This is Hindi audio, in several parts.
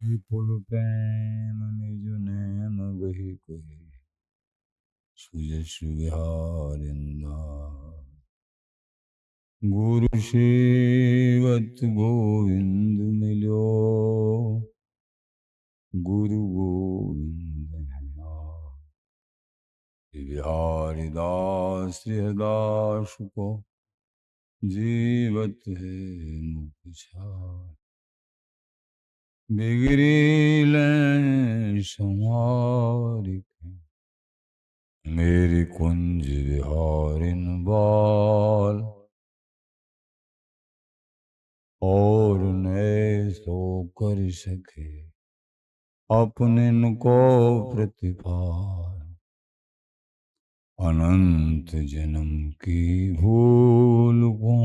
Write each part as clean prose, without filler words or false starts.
विपुल प्रेम निज नैन बही कही सुजस विहारिंदा गुरु सेवत गोविंद मिलो गुरु गोविंद बिहारी दास हृदास को जीवत है मुख छाय बिगड़ी संहारिक मेरी कुंज विहारिन बाल और नए सो कर सके अपने को प्रतिपाल अनंत जन्म की भूल को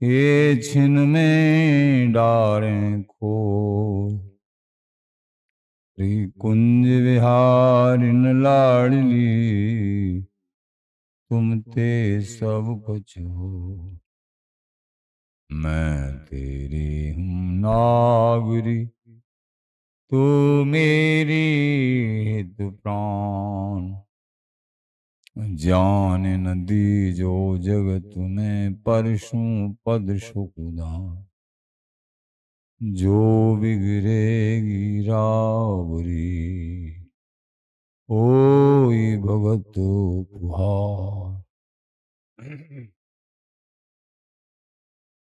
ये छिन में डारें को कुंज विहारिन लाडली तुम ते सब कुछ हो मैं तेरी हूँ नागरी तू मेरी हित प्राण जान नदी जो जगत में परशु पद सुखदान जो बिगड़ेगी रावरी ओई भगत पुहार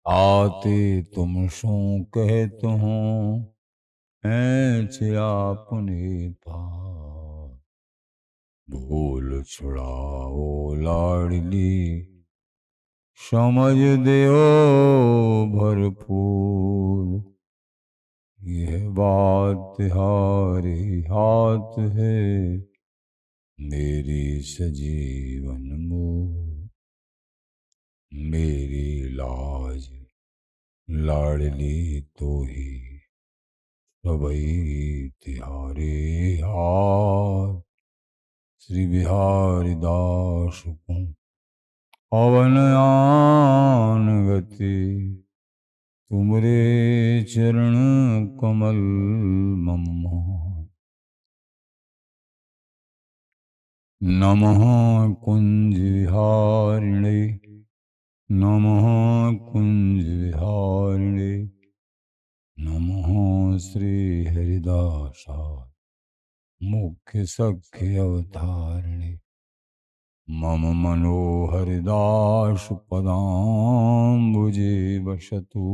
आते तुम शू कहते हो ऐ अपने पार भूल छुड़ाओ लाडली समझ देओ भरपूर यह बात हारे हाथ है मेरी सजीवन मोह मेरी लाज लाडली तो ही सबई तिहारे हार श्री बिहारी दास को अवन आन गति तुमरे चरण कमल मम नमः कुंज विहारिणे नमः कुंज विहारिणे नमः श्री हरिदासाय मुख्य सख्य अवतारिणे मम मनोहरिदास पदाम्बुजे वसतु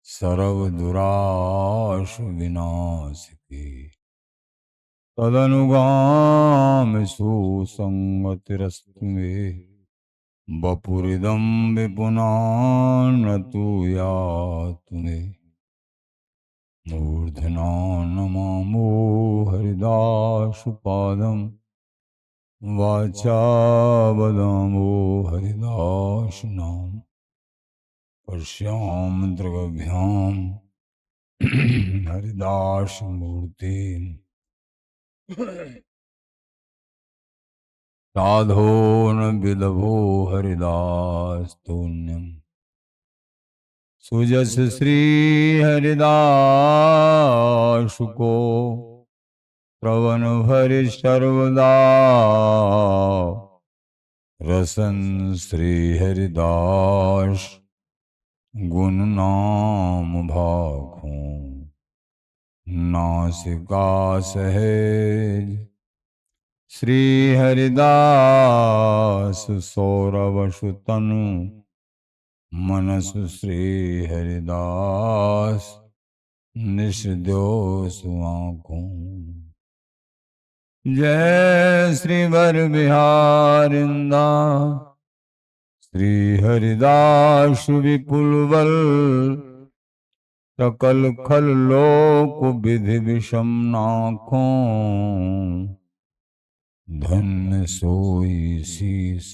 सर्वदुराश विनाशिके तदनुगाम सुसंगतिरस्तु मे वपुरिदं विपुनानतु यातु मे मूर्धना नमामो हरिदासपादम् वाचा वदामो हरिदास नाम पश्याम दृगभ्याम हरिदास मूर्ति साधो न विदभो हरिदास तुन्यम सुजस श्री हरिदास को प्रवन भरि सर्वदा रसन श्री हरिदास गुण नाम भाखों नासिका सहेज श्री हरिदास सौरभ सुतनु मनस श्री हरिदास निषद्यो सुआंखों जय श्री वर बिहारिंदा श्री हरिदास विपुल बल सकल खल लोक विधि विषम नाखों धन्य सोई शीस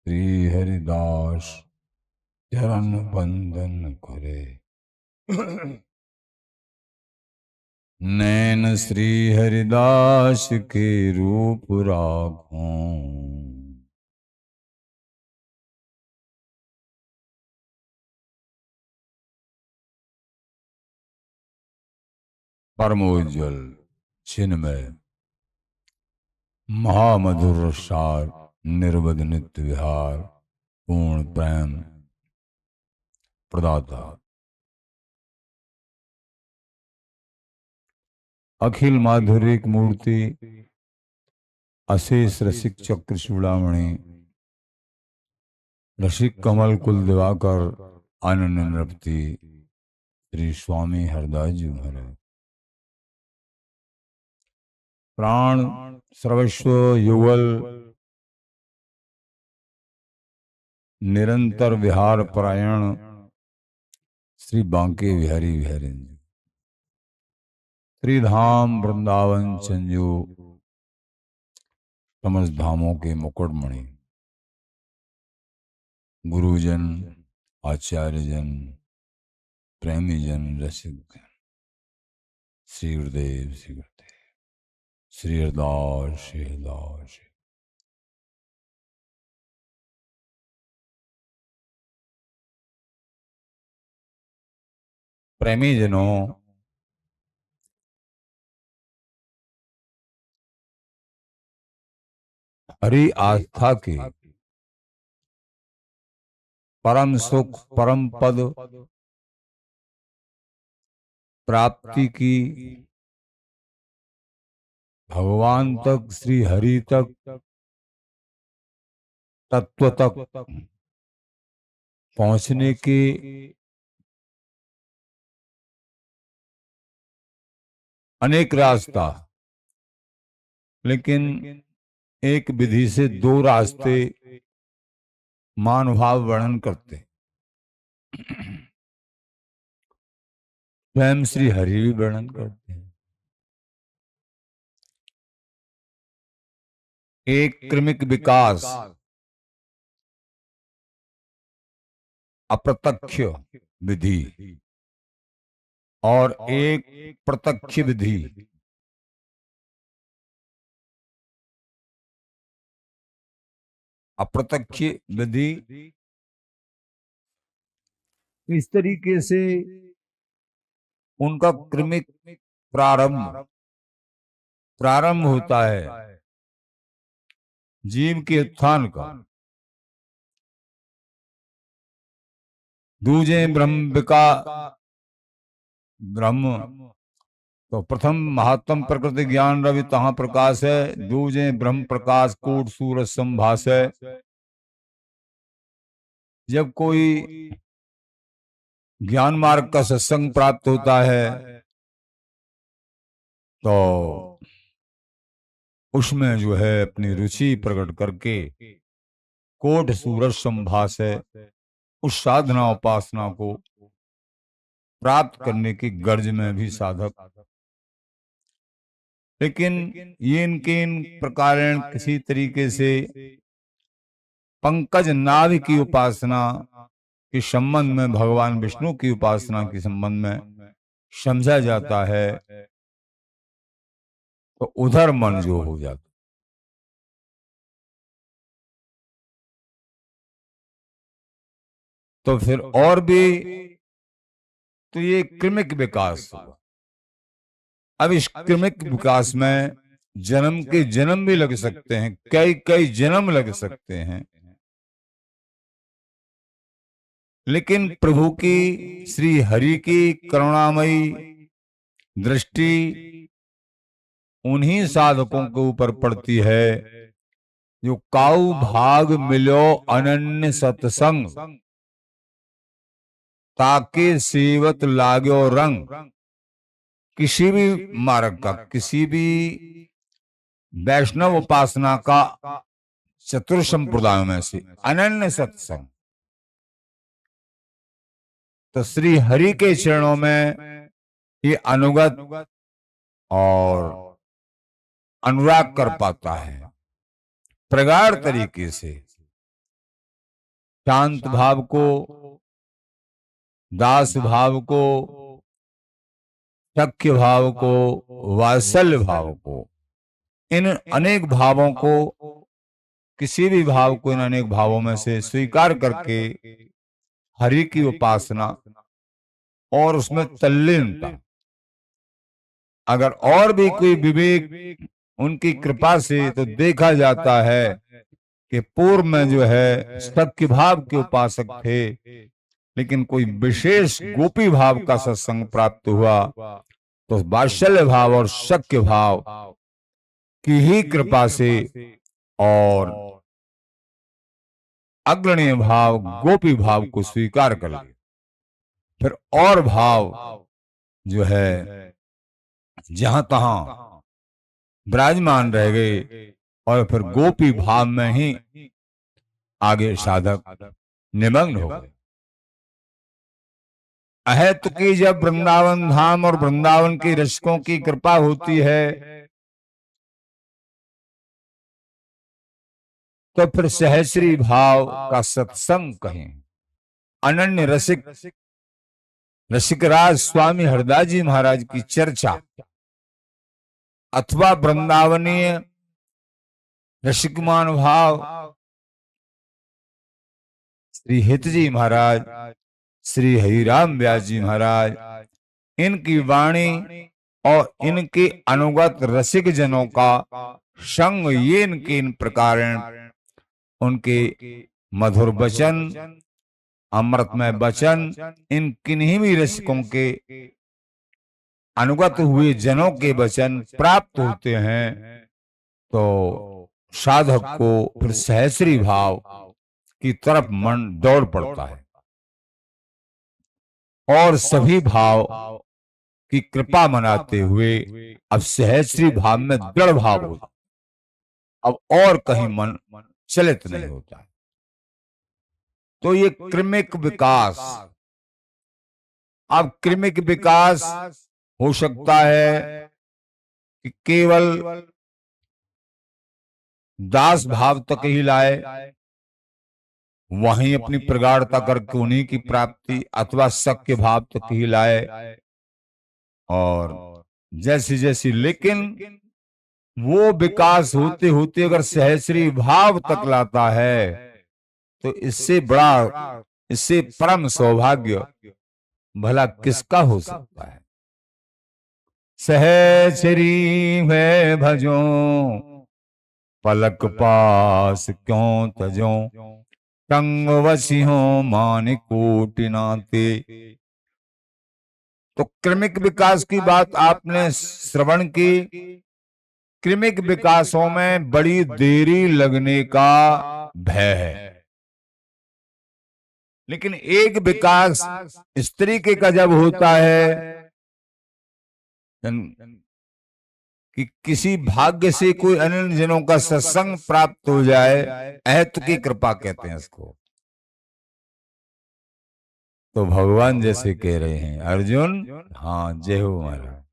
श्री हरिदास चरण बंदन करे नैन श्री हरिदास के रूप राखों। परमोज्वल चिन्मय महामधुर सार निर्वध नित्य विहार पूर्ण प्रेम प्रदाता अखिल माधुरिक मूर्ति अशेष रसिक चक्र चूड़ामणि रसिक कमल कुल दिवाकर आनंद नृपति श्री स्वामी हरदास जी महाराज प्राण सर्वस्व युगल निरंतर विहार परायण श्री बांके बिहारी बिहारी श्रीधाम वृंदावन संजू समस्त धामों के मुकुटमणि गुरुजन आचार्यजन प्रेमीजन रसिक श्री गुरुदेव श्री हरदास श्री हरदास। प्रेमीजनों, हरि आस्था के परम सुख परम पद प्राप्ति की भगवान तक श्री हरि तक तत्व तक पहुंचने के अनेक रास्ता, लेकिन एक विधि से दो रास्ते महानुभाव वर्णन करते। स्वयं श्री हरि भी वर्णन करते हैं। एक क्रमिक विकास अप्रत्यक्ष विधि और एक प्रत्यक्ष विधि। अप्रत्यक्ष विधि इस तरीके से उनका क्रमिक प्रारंभ होता है जीव के उत्थान का। दूजे ब्रह्म तो प्रथम महात्म प्रकृति ज्ञान रवि तहाँ प्रकाश है। दूजे ब्रह्म प्रकाश कोट सूरज संभास है। जब कोई ज्ञान मार्ग का सत्संग प्राप्त होता है तो उसमें जो है अपनी रुचि प्रकट करके कोट सूरज संभास है उस साधना उपासना को प्राप्त करने की गर्ज में भी साधक। लेकिन ये इनके इन प्रकार किसी तरीके से पंकज नाभ की उपासना के संबंध में, भगवान विष्णु की उपासना के संबंध में समझा जाता है तो उधर मन जो हो जाता। तो फिर और भी तो ये क्रमिक विकास हुआ। अब इस क्रमिक विकास में जन्म के जन्म भी लग सकते हैं, कई जन्म लग सकते हैं, लेकिन प्रभु की श्री हरि की करुणामयी दृष्टि उन्हीं साधकों के ऊपर पड़ती है जो काऊ भाग मिलो अनन्य सत्संग ताके सेवत लागो रंग। किसी भी मार्ग का, किसी भी वैष्णव उपासना का चतुर संप्रदाय में से अनन्य सत्संग, तो श्री हरि के चरणों में ये अनुगत और अनुराग कर पाता है। प्रगाढ़ तरीके से शांत भाव को, दास भाव को, सख्य भाव को, वात्सल्य भाव को, इन अनेक भावों को, किसी भी भाव को इन अनेक भावों में से स्वीकार करके हरि की उपासना और उसमें तल्लीनता, अगर और भी कोई विवेक उनकी कृपा से तो देखा जाता है कि पूर्व में जो है सत्य भाव के उपासक थे, लेकिन कोई विशेष गोपी भाव का सत्संग प्राप्त हुआ तो वात्सल्य भाव और शक्य भाव की ही कृपा से और अग्रणीय भाव गोपी भाव को स्वीकार कर लिया। फिर और भाव जो है जहां तहां विराजमान रह गए और फिर गोपी भाव में ही आगे साधक निमग्न हो गए। अहेतु की जब वृंदावन धाम और वृंदावन के रसिकों की कृपा होती है तो फिर सहस्री भाव का सत्संग कहें। अनन्य रसिकराज स्वामी हरदास जी महाराज की चर्चा अथवा वृंदावनीय रसिकमान भाव श्री हित जी महाराज, श्री हरिराम व्यास जी महाराज, इनकी वाणी और इनके अनुगत रसिक जनों का संग, ये इनके इन प्रकार उनके मधुर वचन, अमृतमय वचन, इन किन्हीं भी रसिकों के अनुगत हुए जनों के वचन प्राप्त होते हैं तो साधक को फिर सहस्री भाव की तरफ मन दौड़ पड़ता है और सभी भाव की कृपा मनाते हुए अब सहस्री भाव में दृढ़ भाव होता, अब और कहीं मन चलित नहीं होता है। तो ये क्रमिक विकास, अब क्रमिक विकास हो सकता है कि केवल दास भाव तक ही लाए, वहीं अपनी प्रगाढ़ता करके उन्हीं की प्राप्ति, अथवा शक्य भाव तक ही लाए और जैसी जैसी, लेकिन वो विकास होते होते अगर सहस्री भाव तक लाता है तो इससे बड़ा, इससे परम सौभाग्य भला किसका हो सकता है। सहचरी है भजो पलक पास क्यों तजो, टंग वसियो मान कोटि नाते। तो क्रमिक विकास की बात आपने श्रवण की। क्रमिक विकासों में बड़ी देरी लगने का भय है, लेकिन एक विकास इस तरीके का जब होता है कि किसी भाग्य से कोई अनन्य जनों का सत्संग प्राप्त हो जाए, अहत की कृपा कहते हैं इसको। तो भगवान जैसे कह रहे हैं, अर्जुन हाँ जय हो महाराज,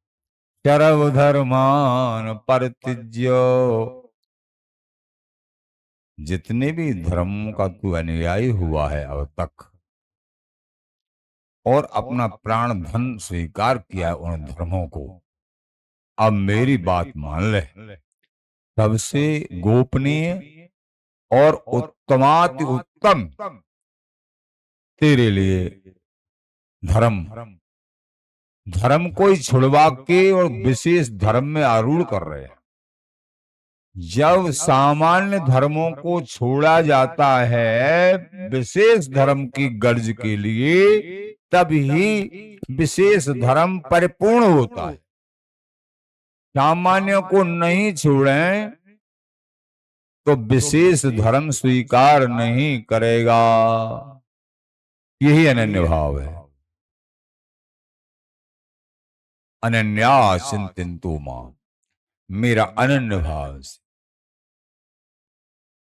चरव धर्मान परित्यज्य, जितने भी धर्म का तू अनुयायी हुआ है अब तक और अपना प्राण धन स्वीकार किया है उन धर्मों को, अब मेरी बात मान ले। सबसे गोपनीय और उत्तमाति उत्तम तेरे लिए धर्म, धर्म को ही छुड़वा के और विशेष धर्म में आरूढ़ कर रहे हैं। जब सामान्य धर्मों को छोड़ा जाता है विशेष धर्म की गर्ज के लिए, तभी विशेष धर्म परिपूर्ण होता है। सामान्य को नहीं छोड़ें तो विशेष धर्म स्वीकार नहीं करेगा। यही अनन्य भाव है। अनन्या चिंतन्तु मां, मेरा अनन्य भाव से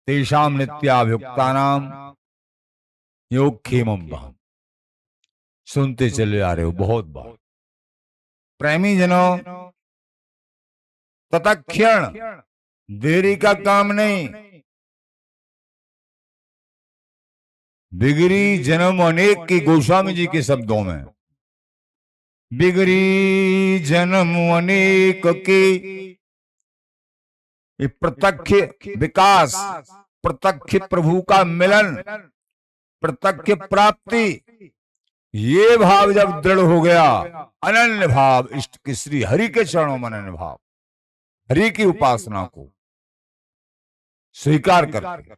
तेषाम नित्याभियुक्तानाम योगक्षेमं वहम्। सुनते चले आ रहे हो बहुत बार। प्रेमी जनों, तत्क्षण देरी का काम नहीं। बिगड़ी जन्म अनेक की, गोस्वामी जी के शब्दों में, बिगड़ी जन्म अनेक की, प्रत्यक्ष विकास, प्रत्यक्ष प्रभु का मिलन, प्रत्यक्ष प्राप्ति, ये भाव जब दृढ़ हो गया, अनन्य भाव, इष्ट के श्री हरि के चरणों में अनन्य भाव, हरि की उपासना को स्वीकार करके,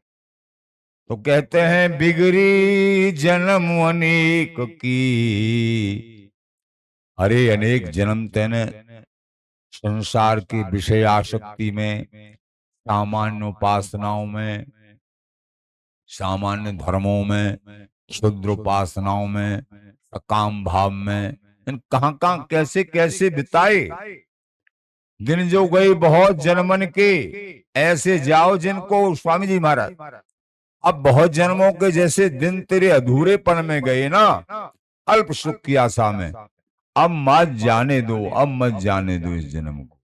तो कहते हैं बिगड़ी जन्म अनेक की। अरे अनेक जन्म तेने संसार की विषय आसक्ति में, सामान्य उपासनाओं में, सामान्य धर्मों में, क्षुद्र उपासनाओं में, काम भाव में, इन कहां कहां कैसे कैसे बिताए। दिन जो गए बहुत जन्मन के, ऐसे जाओ जिनको, स्वामी जी महाराज अब बहुत जन्मों के जैसे दिन तेरे अधूरेपन में गए ना, अल्प सुख की आशा में, अब मत जाने दो, अब मत जाने दो इस जन्म को।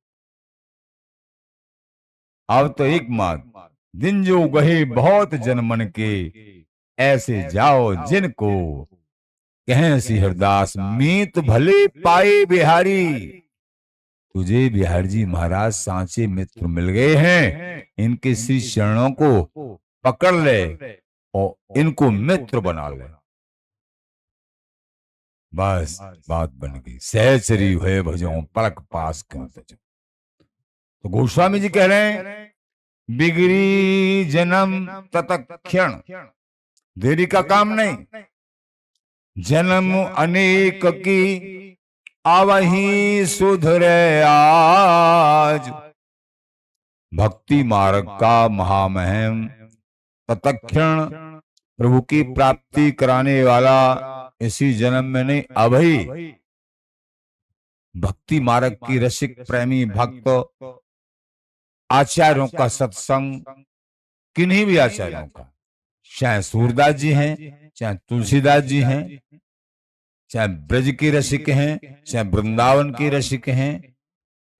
अब तो एक मात, दिन जो गए बहुत जन्मन के, ऐसे जाओ जिनको, कहें सी हरदास मीत भले पाए बिहारी। तुझे बिहार जी महाराज सांचे मित्र मिल गए हैं, इनके श्री चरणों को पकड़ ले और इनको मित्र बना ले। बस बात बन गई। सहचरी हुए भजो पलक पास क्यों तजो। तो गोस्वामी जी कह रहे हैं बिगड़ी जन्म तत्क्षण, देरी का काम नहीं। जन्म अनेक की आवही सुधरे आज। भक्ति मार्ग का महामहिम तत्क्षण प्रभु की प्राप्ति कराने वाला इसी जन्म में नहीं, अभी भक्ति मार्ग की रसिक प्रेमी भक्त आचार्यों का सत्संग, किन्हीं भी आचार्यों का, चाहे सूरदास जी हैं, चाहे तुलसीदास जी हैं, चाहे ब्रज के रसिक हैं, चाहे वृंदावन के रसिक हैं,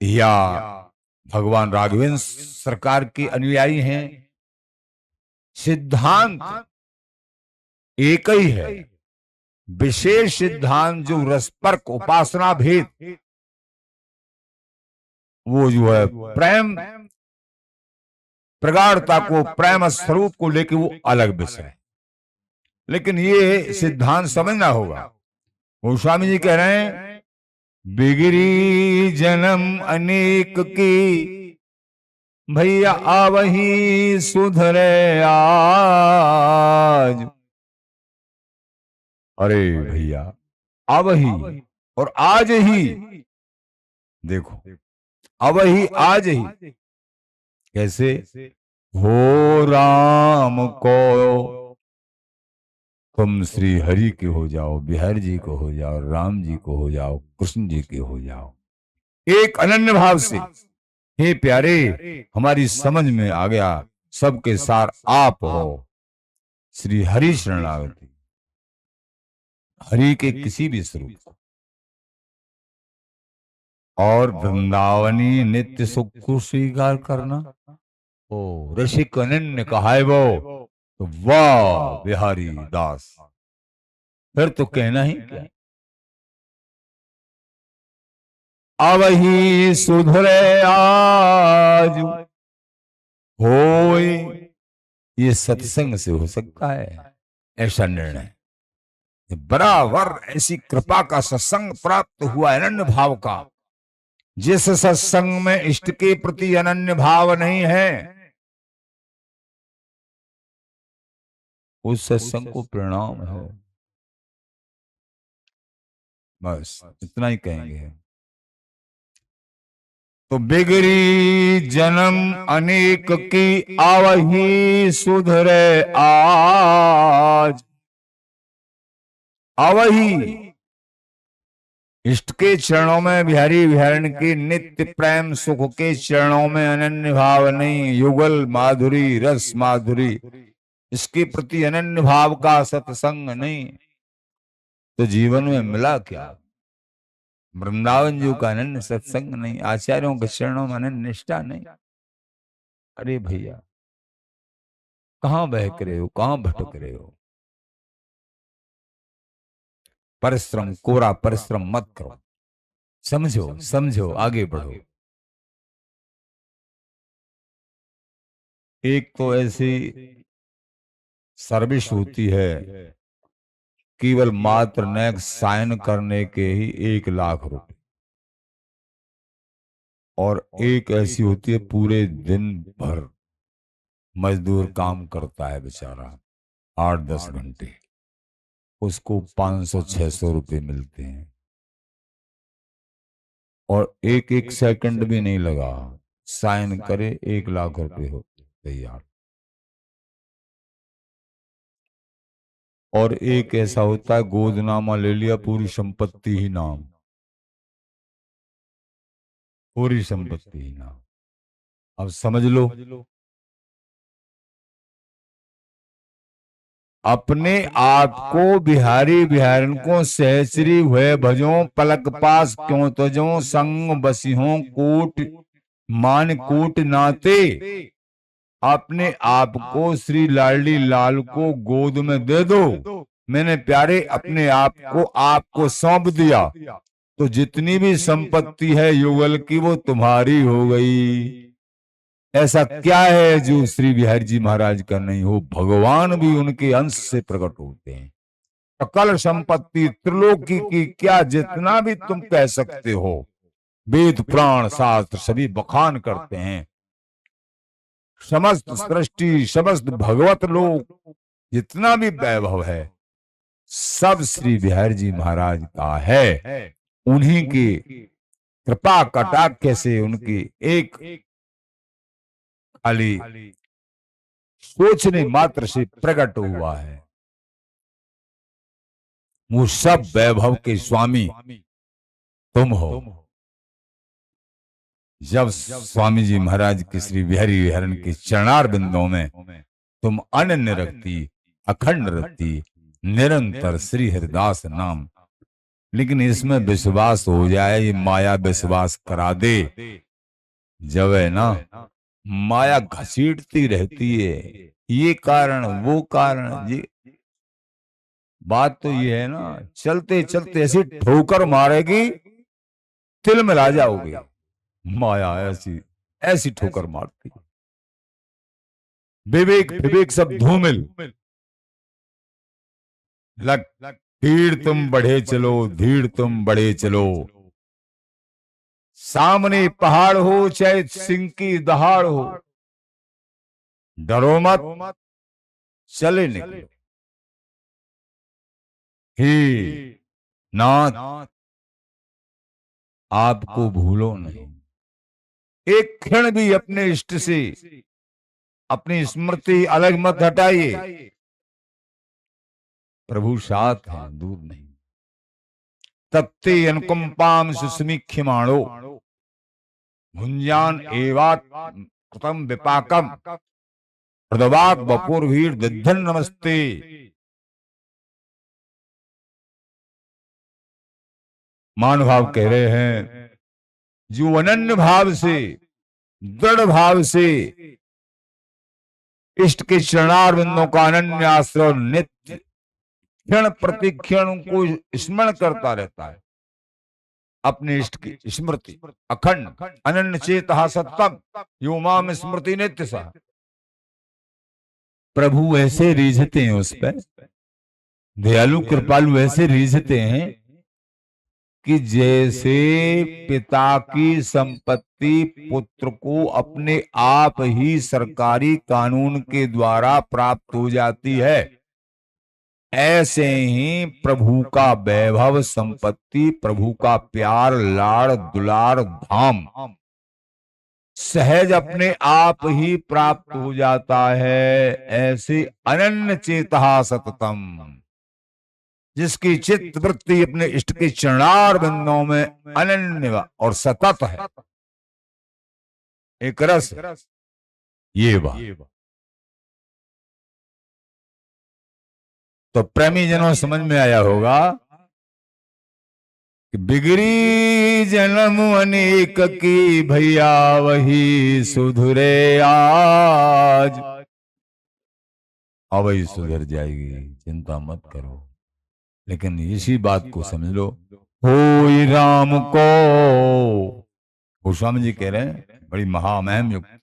या भगवान राघवेंद्र सरकार के अनुयायी हैं, सिद्धांत एक ही है। विशेष सिद्धांत जो रसपर्क उपासना भेद, वो जो है प्रेम प्रगाढ़ता को, प्रेम स्वरूप को लेके वो अलग विषय है। लेकिन ये सिद्धांत समझना होगा। गोस्वामी जी कह रहे हैं बिगड़ी जन्म अनेक की, भैया आवही सुधरे आज। अरे भैया आवही और आज ही, देखो अवही आज ही, कैसे हो राम को, तुम श्री हरि के हो जाओ, बिहार जी को हो जाओ, राम जी को हो जाओ, कृष्ण जी के हो जाओ, एक अनन्य भाव से। हे प्यारे, हमारी समझ में आ गया, सबके सार आप हो। श्री हरि शरणागति, हरि के किसी भी स्वरूप, और वृंदावनी नित्य सुख को स्वीकार करना। ओ ऋषिक अनन्य कहा है वो, तो वाह बिहारी दास, फिर तो कहना ही क्या। आवही सुधरे आज होए, ये सत्संग से हो सकता है ऐसा निर्णय। बराबर ऐसी कृपा का सत्संग प्राप्त हुआ अनन्य भाव का। जिस सत्संग में इष्ट के प्रति अनन्य भाव नहीं है, उस सत्संग को प्रणाम है। बस इतना ही कहेंगे। तो बिगड़ी जन्म अनेक की आवही सुधरे आज। आवही इष्ट के चरणों में, बिहारी बिहारण के नित्य प्रेम सुख के चरणों में अनन्य भाव नहीं, युगल माधुरी रस माधुरी, इसके प्रति अनन्य भाव का सत्संग नहीं, तो जीवन में मिला क्या। वृंदावन जी का अनन्य सत्संग नहीं, आचार्यों के चरणों में अनन्य निष्ठा नहीं। अरे भैया कहां बहक रहे हो, कहां भटक रहे हो। परिश्रम, कोरा परिश्रम मत करो, समझो समझो, आगे बढ़ो। एक तो ऐसी सर्विस होती है केवल मात्र नेक साइन करने के ही 1 लाख रुपए, और एक ऐसी होती है पूरे दिन भर मजदूर काम करता है बेचारा 8-10 घंटे, उसको 500-600 रुपये मिलते हैं, और एक एक सेकंड भी नहीं लगा, साइन करे 1 लाख रुपए हो तैयार। और एक ऐसा होता है गोदनामा ले लिया, पूरी संपत्ति ही नाम, पूरी संपत्ति ही नाम। अब समझ लो, अपने आप को बिहारी बिहारन को सहचरी हुए भजो, पलक पास क्यों तजो, संग बसिहों कूट मान कूट नाते। अपने आप को श्री लाडली लाल को गोद में दे दो, मैंने प्यारे अपने आप को आपको सौंप दिया, तो जितनी भी संपत्ति है युगल की वो तुम्हारी हो गई। ऐसा क्या है जो श्री बिहारी जी महाराज का नहीं हो? भगवान भी उनके अंश से प्रकट होते हैं। सकल संपत्ति त्रिलोकी की क्या, जितना भी तुम कह सकते हो, वेद पुराण शास्त्र सभी बखान करते हैं। समस्त सृष्टि, समस्त भगवत लोक, जितना भी वैभव है, सब श्री बिहारी जी महाराज का है। उन्हीं की कृपा कटाक्ष से, उनकी एक खाली सोचने मात्र से प्रकट हुआ है। वो सब वैभव के स्वामी तुम हो। जब स्वामी जी महाराज के श्री बिहारी विहरण के चरणार बिंदों में तुम अनन्य रखती, अखंड रखती, निरंतर श्री हरिदास नाम, लेकिन इसमें विश्वास हो जाए, ये माया विश्वास करा दे, जब है ना माया घसीटती रहती है, ये कारण वो कारण, ये बात तो ये है ना, चलते चलते ऐसी ठोकर मारेगी, तिल मिला जाओगे। माया ऐसी ऐसी ठोकर मारती, विवेक विवेक सब धूमिल। लग धीर तुम बढ़े चलो, धीर तुम बढ़े चलो, सामने पहाड़ हो चाहे सिंह की दहाड़ हो, डरो मत, चले निकलो। हे नाथ, आपको भूलो नहीं, एक क्षण भी अपने इष्ट से अपनी स्मृति अलग मत हटाइए। प्रभु साथ है, दूर नहीं। तत्ते अनुकंपाम सुसमीक्ष्यमाणो भुंजान एवात कृतम विपाकम हृदवाक बपुरवीर दद्धन नमस्ते। महानुभाव कह रहे हैं, जो अनन्य भाव से, दृढ़ भाव से इष्ट के चरणार बिंदों का अनन्य आश्रय, नित्य क्षण प्रतिक्षण को स्मरण करता रहता है, अपने इष्ट की स्मृति अखंड अनन्य चेतः सत्तम यो माम स्मृति नित्य सा। प्रभु ऐसे रीझते हैं उस पर, दयालु कृपालु ऐसे रीझते हैं कि जैसे पिता की संपत्ति पुत्र को अपने आप ही सरकारी कानून के द्वारा प्राप्त हो जाती है, ऐसे ही प्रभु का वैभव संपत्ति, प्रभु का प्यार लाड़ दुलार धाम सहज अपने आप ही प्राप्त हो जाता है। ऐसे अनन्य चेतः सततम, जिसकी चित्त वृत्ति अपने इष्ट के चरणार बिंदों में अनन्य और सतत है, एक रस, ये बात तो प्रेमी जनों समझ में आया होगा कि बिगड़ी जन्म अनेक की भैया वही सुधरे आज। अब वही सुधर जाएगी, चिंता मत करो। लेकिन इसी बात को समझ लो, होई राम को, गोस्वामी जी कह रहे हैं, बड़ी महामहिम युक्त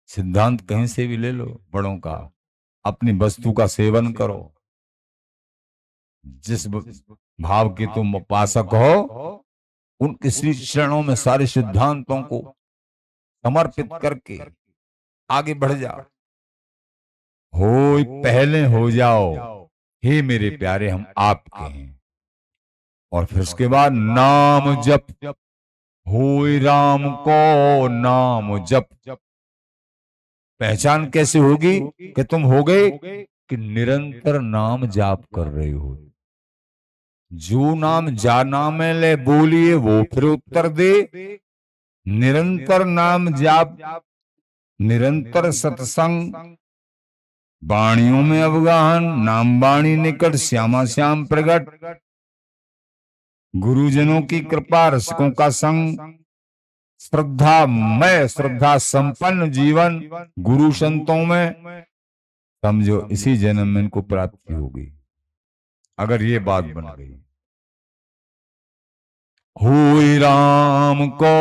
सिद्धांत कहीं से भी ले लो बड़ों का, अपनी वस्तु का सेवन करो, जिस भाव के तुम उपासक हो, उनके श्री चरणों में सारे सिद्धांतों को समर्पित करके आगे बढ़ जाओ। हो पहले हो जाओ, हे मेरे प्यारे, हम आपके हैं। और फिर उसके बाद नाम जप, होय राम को नाम जप। पहचान कैसे होगी कि तुम हो गए कि निरंतर नाम जाप कर रहे हो। जो नाम जाना में ले बोलिए वो फिर उत्तर दे। निरंतर नाम जाप, निरंतर सत्संग, वाणियों में अवगाहन, नाम वाणी निकट, श्यामा श्याम प्रगट, गुरुजनों की कृपा, रसिकों का संग, श्रद्धा में श्रद्धा संपन्न जीवन गुरु संतों में, समझो इसी जन्म में इनको प्राप्ति होगी। अगर ये बात बन गई, होय राम को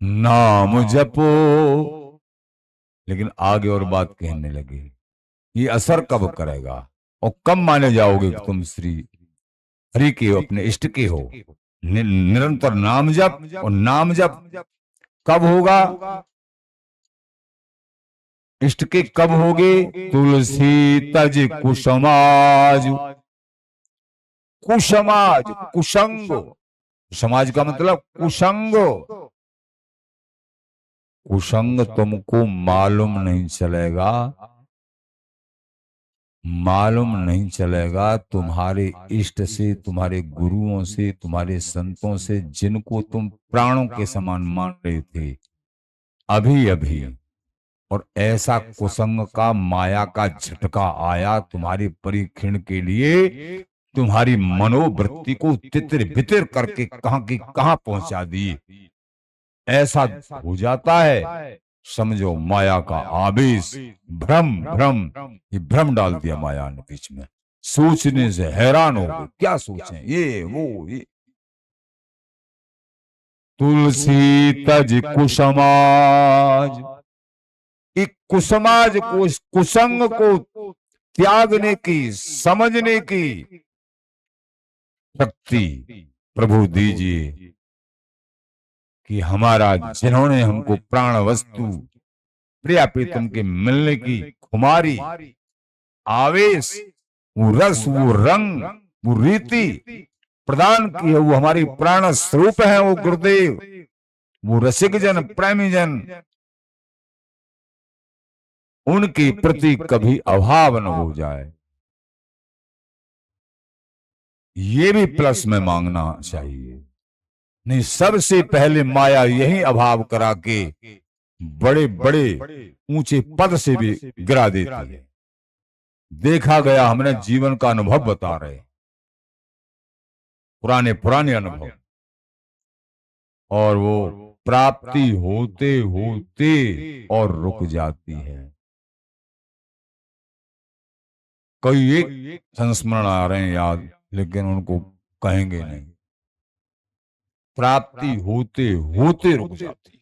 नाम जपो। लेकिन आगे और बात कहने लगे, ये असर कब करेगा और कब माने जाओगे कि तुम श्री हरि के हो, अपने इष्ट के हो। निरंतर नाम जप, और नाम जप कब होगा, इष्ट के कब होगे। तुलसी तज कुसमाज, कुसमाज कुसंग, समाज का मतलब कुसंग। कुसंग तुमको मालूम नहीं चलेगा, मालूम नहीं चलेगा तुम्हारे इष्ट से, तुम्हारे गुरुओं से, तुम्हारे संतों से, जिनको तुम प्राणों के समान मान रहे थे अभी अभी। और ऐसा कुसंग का, माया का झटका आया तुम्हारी परीक्षण के लिए, तुम्हारी मनोवृत्ति को तितर बितर करके कहां की कहां पहुंचा दी। ऐसा हो जाता है, समझो माया का आवेश, भ्रम भ्रम, ये भ्रम डाल दिया माया ने बीच में। सोचने से हैरान हो गए, क्या सोचें, ये वो ये। तुलसी तज कुसमाज, एक कुसमाज को, कुसंग को त्यागने की, समझने की शक्ति प्रभु दीजिए कि हमारा, जिन्होंने हमको प्राण वस्तु प्रिया प्रीतम के मिलने की खुमारी, आवेश, वो रस, वो रंग, वो रीति प्रदान की है, वो हमारी प्राण स्वरूप है, वो गुरुदेव, वो रसिक जन, प्रेमी जन, उनके प्रति कभी अभाव न हो जाए। ये भी प्लस में मांगना चाहिए। नहीं, सबसे पहले माया यही अभाव करा के बड़े बड़े ऊंचे पद से भी गिरा देती है। देखा गया, हमने जीवन का अनुभव बता रहे, पुराने पुराने अनुभव। और वो प्राप्ति होते होते और रुक जाती है। कई एक संस्मरण आ रहे हैं याद, लेकिन उनको कहेंगे नहीं। प्राप्ति होते होते रुक जाती है,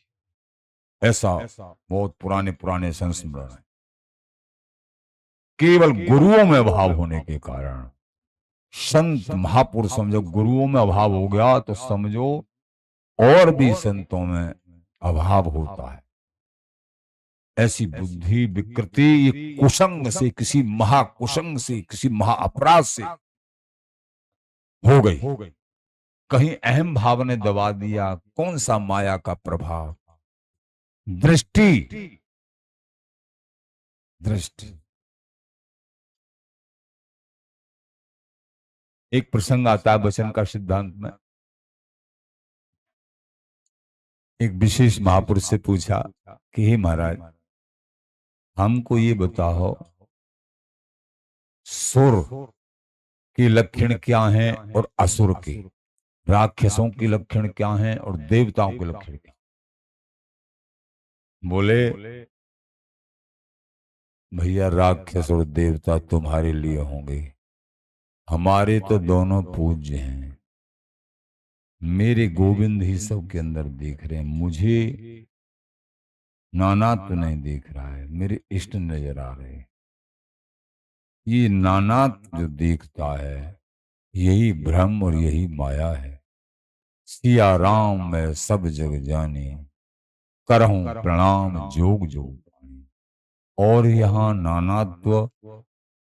ऐसा बहुत पुराने पुराने संस्मरण है। केवल गुरुओं में अभाव होने के कारण। संत महापुरुष, समझो गुरुओं में अभाव हो गया तो समझो और भी संतों में अभाव होता है। ऐसी बुद्धि विकृति ये कुसंग से, किसी महाकुसंग से, किसी महा अपराध से हो गई। कहीं अहम भाव ने दबा दिया। कौन सा माया का प्रभाव, दृष्टि, दृष्टि। एक प्रसंग आता है वचन का सिद्धांत में। एक विशेष महापुरुष से पूछा कि हे महाराज, हमको ये बताओ, सुर के लक्षण क्या हैं और असुर के, राक्षसों के लक्षण क्या हैं और देवताओं के लक्षण क्या। बोले, भैया राक्षस और देवता तुम्हारे लिए होंगे, हमारे तो दोनों पूज्य हैं। मेरे गोविंद ही सब के अंदर देख रहे हैं, मुझे नाना तो नहीं देख रहा है, मेरे इष्ट नजर आ रहे हैं। ये नानात जो देखता है यही भ्रम और यही माया है। सिया राम मैं सब जग जाने, करहूं प्रणाम जोग जोग पानी। और यहाँ नानात्व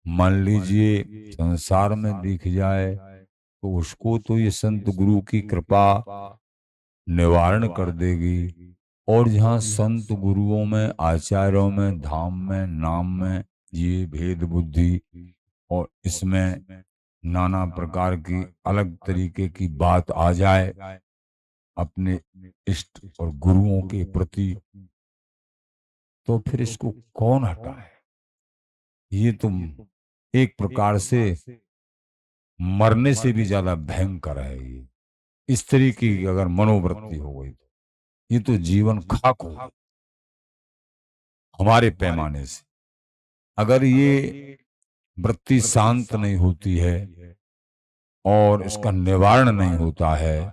मान लीजिए संसार में दिख जाए तो उसको तो ये संत गुरु की कृपा निवारण कर देगी। और जहाँ संत गुरुओं में, आचार्यों में, धाम में, नाम में ये भेद बुद्धि और इसमें नाना प्रकार की अलग तरीके की बात आ जाए अपने इष्ट और गुरुओं के प्रति, तो फिर इसको कौन हटाए। ये तुम एक प्रकार से मरने से भी ज्यादा भयंकर है। ये इस तरीके की अगर मनोवृत्ति हो गई तो ये तो जीवन खाक हो हमारे पैमाने से। अगर ये वृत्ति शांत नहीं होती है और इसका निवारण नहीं होता है,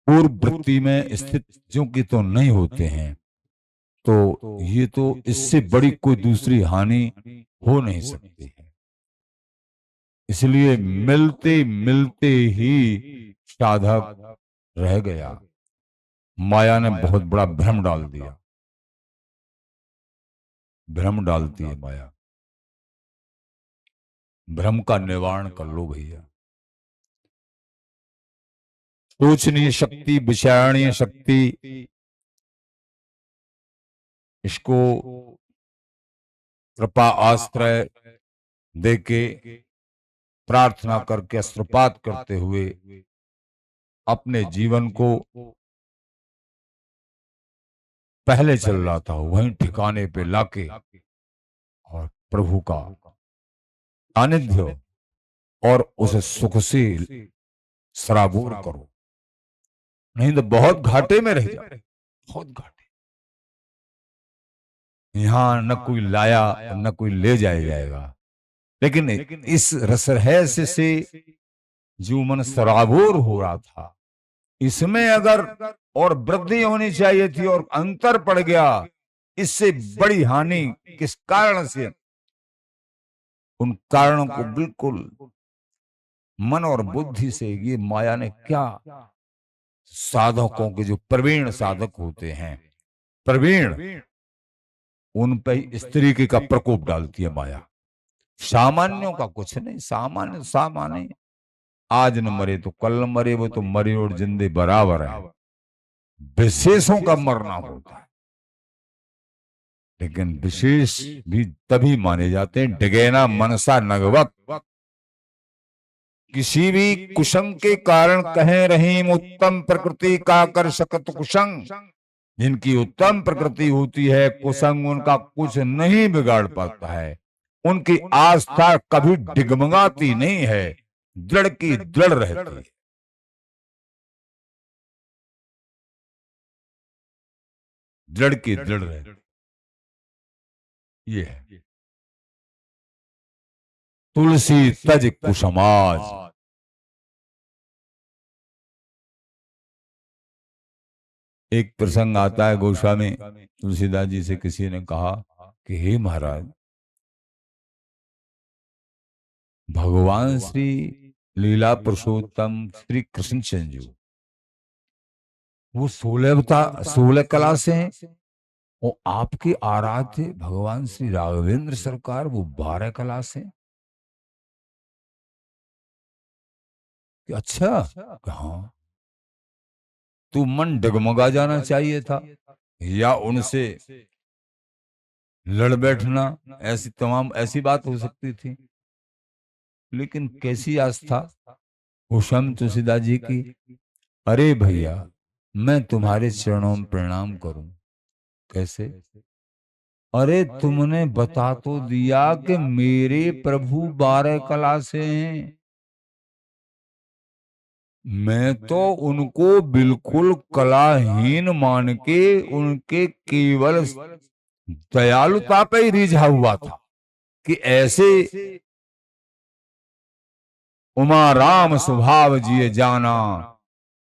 पूर्व वृत्ति में स्थित जो कि तो नहीं होते हैं, तो ये तो इससे बड़ी कोई दूसरी हानि हो नहीं सकती है। इसलिए मिलते मिलते ही साधक रह गया। माया ने बहुत बड़ा भ्रम डाल दिया। भ्रम डालती है माया। भ्रम का निवारण कर लो भैया। सोचनीय शक्ति, विचारणीय शक्ति, इसको कृपा आश्रय देके प्रार्थना करके अस्त्रपात करते हुए अपने जीवन को पहले चल रहा था वहीं ठिकाने पे लाके और प्रभु का सानिध्य और उसे सुख से सराबोर करो, नहीं तो बहुत घाटे में रह जाओ। बहुत घाटे। यहाँ न कोई लाया न कोई ले जाएगा। लेकिन इस रसरहस्य से जो मन सराबोर हो रहा था, इसमें अगर और वृद्धि होनी चाहिए थी और अंतर पड़ गया, इससे बड़ी हानि किस कारण से। उन कारणों को बिल्कुल मन और बुद्धि से ये माया ने क्या, साधकों के जो प्रवीण साधक होते हैं, प्रवीण, उन पे इस तरीके का प्रकोप डालती है माया। सामान्यों का कुछ नहीं। सामान्य सामान्य आज न मरे तो कल न मरे, वो तो मरे और जिंदे बराबर है। विशेषों का मरना होता है, लेकिन विशेष भी तभी माने जाते हैं डिगेना मनसा नगवत। किसी भी कुसंग के कारण कहें रहीम उत्तम प्रकृति का कर सकत कुसंग। जिनकी उत्तम प्रकृति होती है, कुसंग उनका कुछ नहीं बिगाड़ पाता है। उनकी आस्था कभी डिगमगाती नहीं है, दृढ़ की दृढ़ रहती है। दृढ़ की दृढ़ रहती ये है। तुलसी तज कुसमाज। एक प्रसंग आता है, गोस्वामी तुलसीदास जी से किसी ने कहा कि हे महाराज, भगवान श्री लीला पुरुषोत्तम श्री कृष्ण चंद्र जी वो 16 कला से हैं, और आपके आराध्य भगवान श्री राघवेंद्र सरकार वो 12 कला से। अच्छा, हाँ, तू मन डगमगा जाना चाहिए था या उनसे लड़ बैठना, ऐसी तमाम ऐसी बात हो सकती थी। लेकिन कैसी आस्था गोस्वामी तुलसीदास जी की। अरे भैया, मैं तुम्हारे चरणों में प्रणाम करूं कैसे? अरे तुमने बता तो दिया कि मेरे प्रभु 12 कला से हैं। मैं तो उनको बिल्कुल कलाहीन मान के उनके केवल दयालुता पे ही रिझा हुआ था कि ऐसे उमा राम स्वभाव जिए जाना,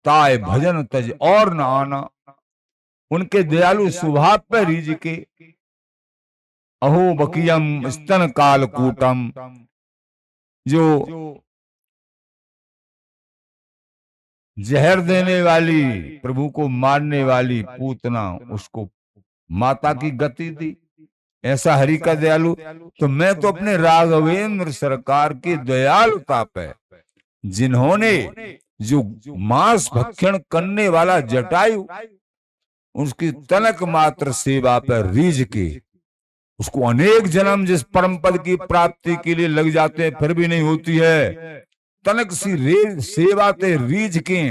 ताय भजन तज और न आना। उनके दयालु स्वभाव पर रिझ के अहो बकियम स्तन कालकूटम, जो जहर देने वाली, प्रभु को मारने वाली पूतना, उसको माता की गति दी। ऐसा हरि का दयालु। तो मैं तो अपने राघवेंद्र सरकार की दयालुता पे, जिन्होंने जो मांस भक्षण करने वाला जटायु, उसकी तनक मात्र सेवा पर रीझ के, उसको अनेक जन्म जिस परम पद की प्राप्ति के लिए लग जाते हैं फिर भी नहीं होती है, तनक सी सेवा ते रीझ के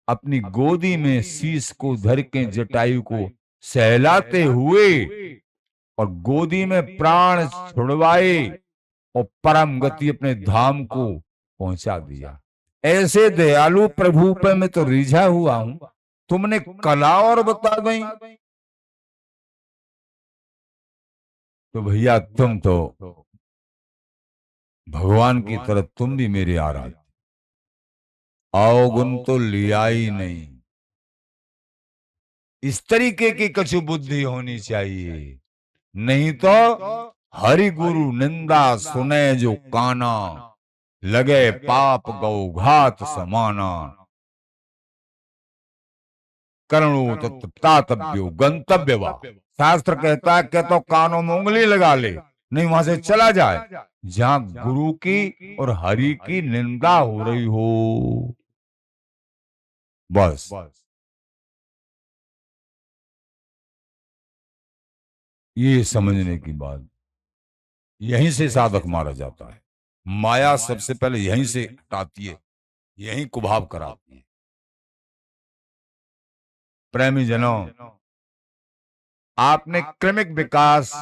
अपनी गोदी में शीश को धर के जटायु को सहलाते हुए और गोदी में प्राण छुड़वाए और परम गति अपने धाम को पहुंचा दिया। ऐसे दयालु प्रभु पे मैं तो रिझा हुआ हूं, तुमने कला और बता दी। तो भैया तुम तो भगवान की तरह तुम भी मेरे आराध्य, अवगुण तो लिया ही नहीं। इस तरीके की कछु बुद्धि होनी चाहिए, नहीं तो हरि गुरु निंदा सुने जो काना, लगे पाप गौ घात समाना। करणो तत्तातव्यो गंतव्यवा। शास्त्र कहता है कि तो कानों में उंगली लगा ले, नहीं वहां से चला जाए जहां गुरु की और हरि की निंदा हो रही हो। बस ये समझने की बात, यहीं से साधक मारा जाता है। माया सबसे पहले यहीं से हटाती है, यहीं कुभाव कराती है। प्रेमी जनों, आपने क्रमिक विकास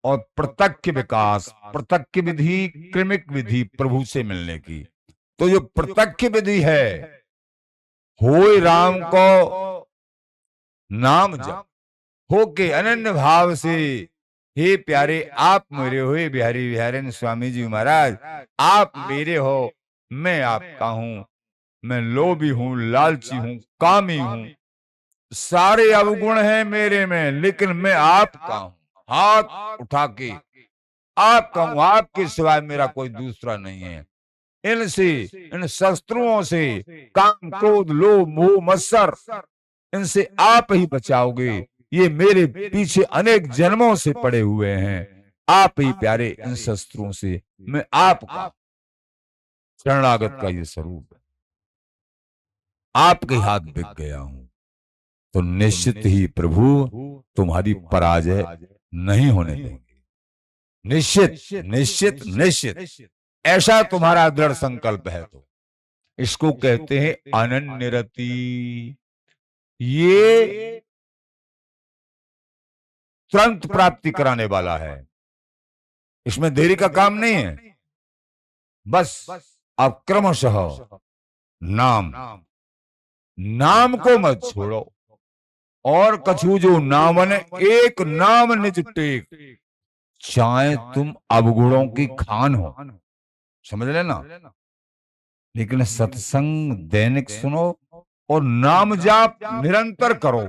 और प्रत्यक्ष विकास, प्रत्यक्ष विधि क्रमिक विधि प्रभु से मिलने की, तो जो प्रत्यक्ष विधि है, होय राम को नाम जप, हो के अनन्य भाव से, हे प्यारे आप मेरे हो, बिहारी बिहारी स्वामी जी महाराज आप मेरे हो, मैं आपका हूं, मैं लोभी हूं, लालची हूं, कामी हूं, सारे अवगुण हैं मेरे में, लेकिन मैं आपका हूं। हाथ उठा के आपका हूं, आपके सिवाय मेरा कोई दूसरा नहीं है। इनसे, इन शस्त्रों से, काम क्रोध लोभ मोह मत्सर, इनसे आप ही बचाओगे। ये मेरे पीछे अनेक जन्मों से पड़े हुए हैं, आप ही प्यारे इन शस्त्रों से, मैं आपका शरणागत का ये स्वरूप है, आपके हाथ बिक गया हूं। तो निश्चित ही प्रभु तुम्हारी पराजय नहीं होने देंगे। निश्चित निश्चित निश्चित, ऐसा तुम्हारा दृढ़ संकल्प है तो इसको कहते हैं अनन्य रति। ये तुरंत प्राप्ति कराने वाला है, इसमें देरी का काम नहीं है। बस आप क्रमशः नाम नाम को मत छोड़ो, और कछु जो नामन एक नाम निज टेक, चाहे तुम अवगुणों की खान हो, समझ लेना, लेकिन सत्संग दैनिक सुनो और नाम जाप निरंतर करो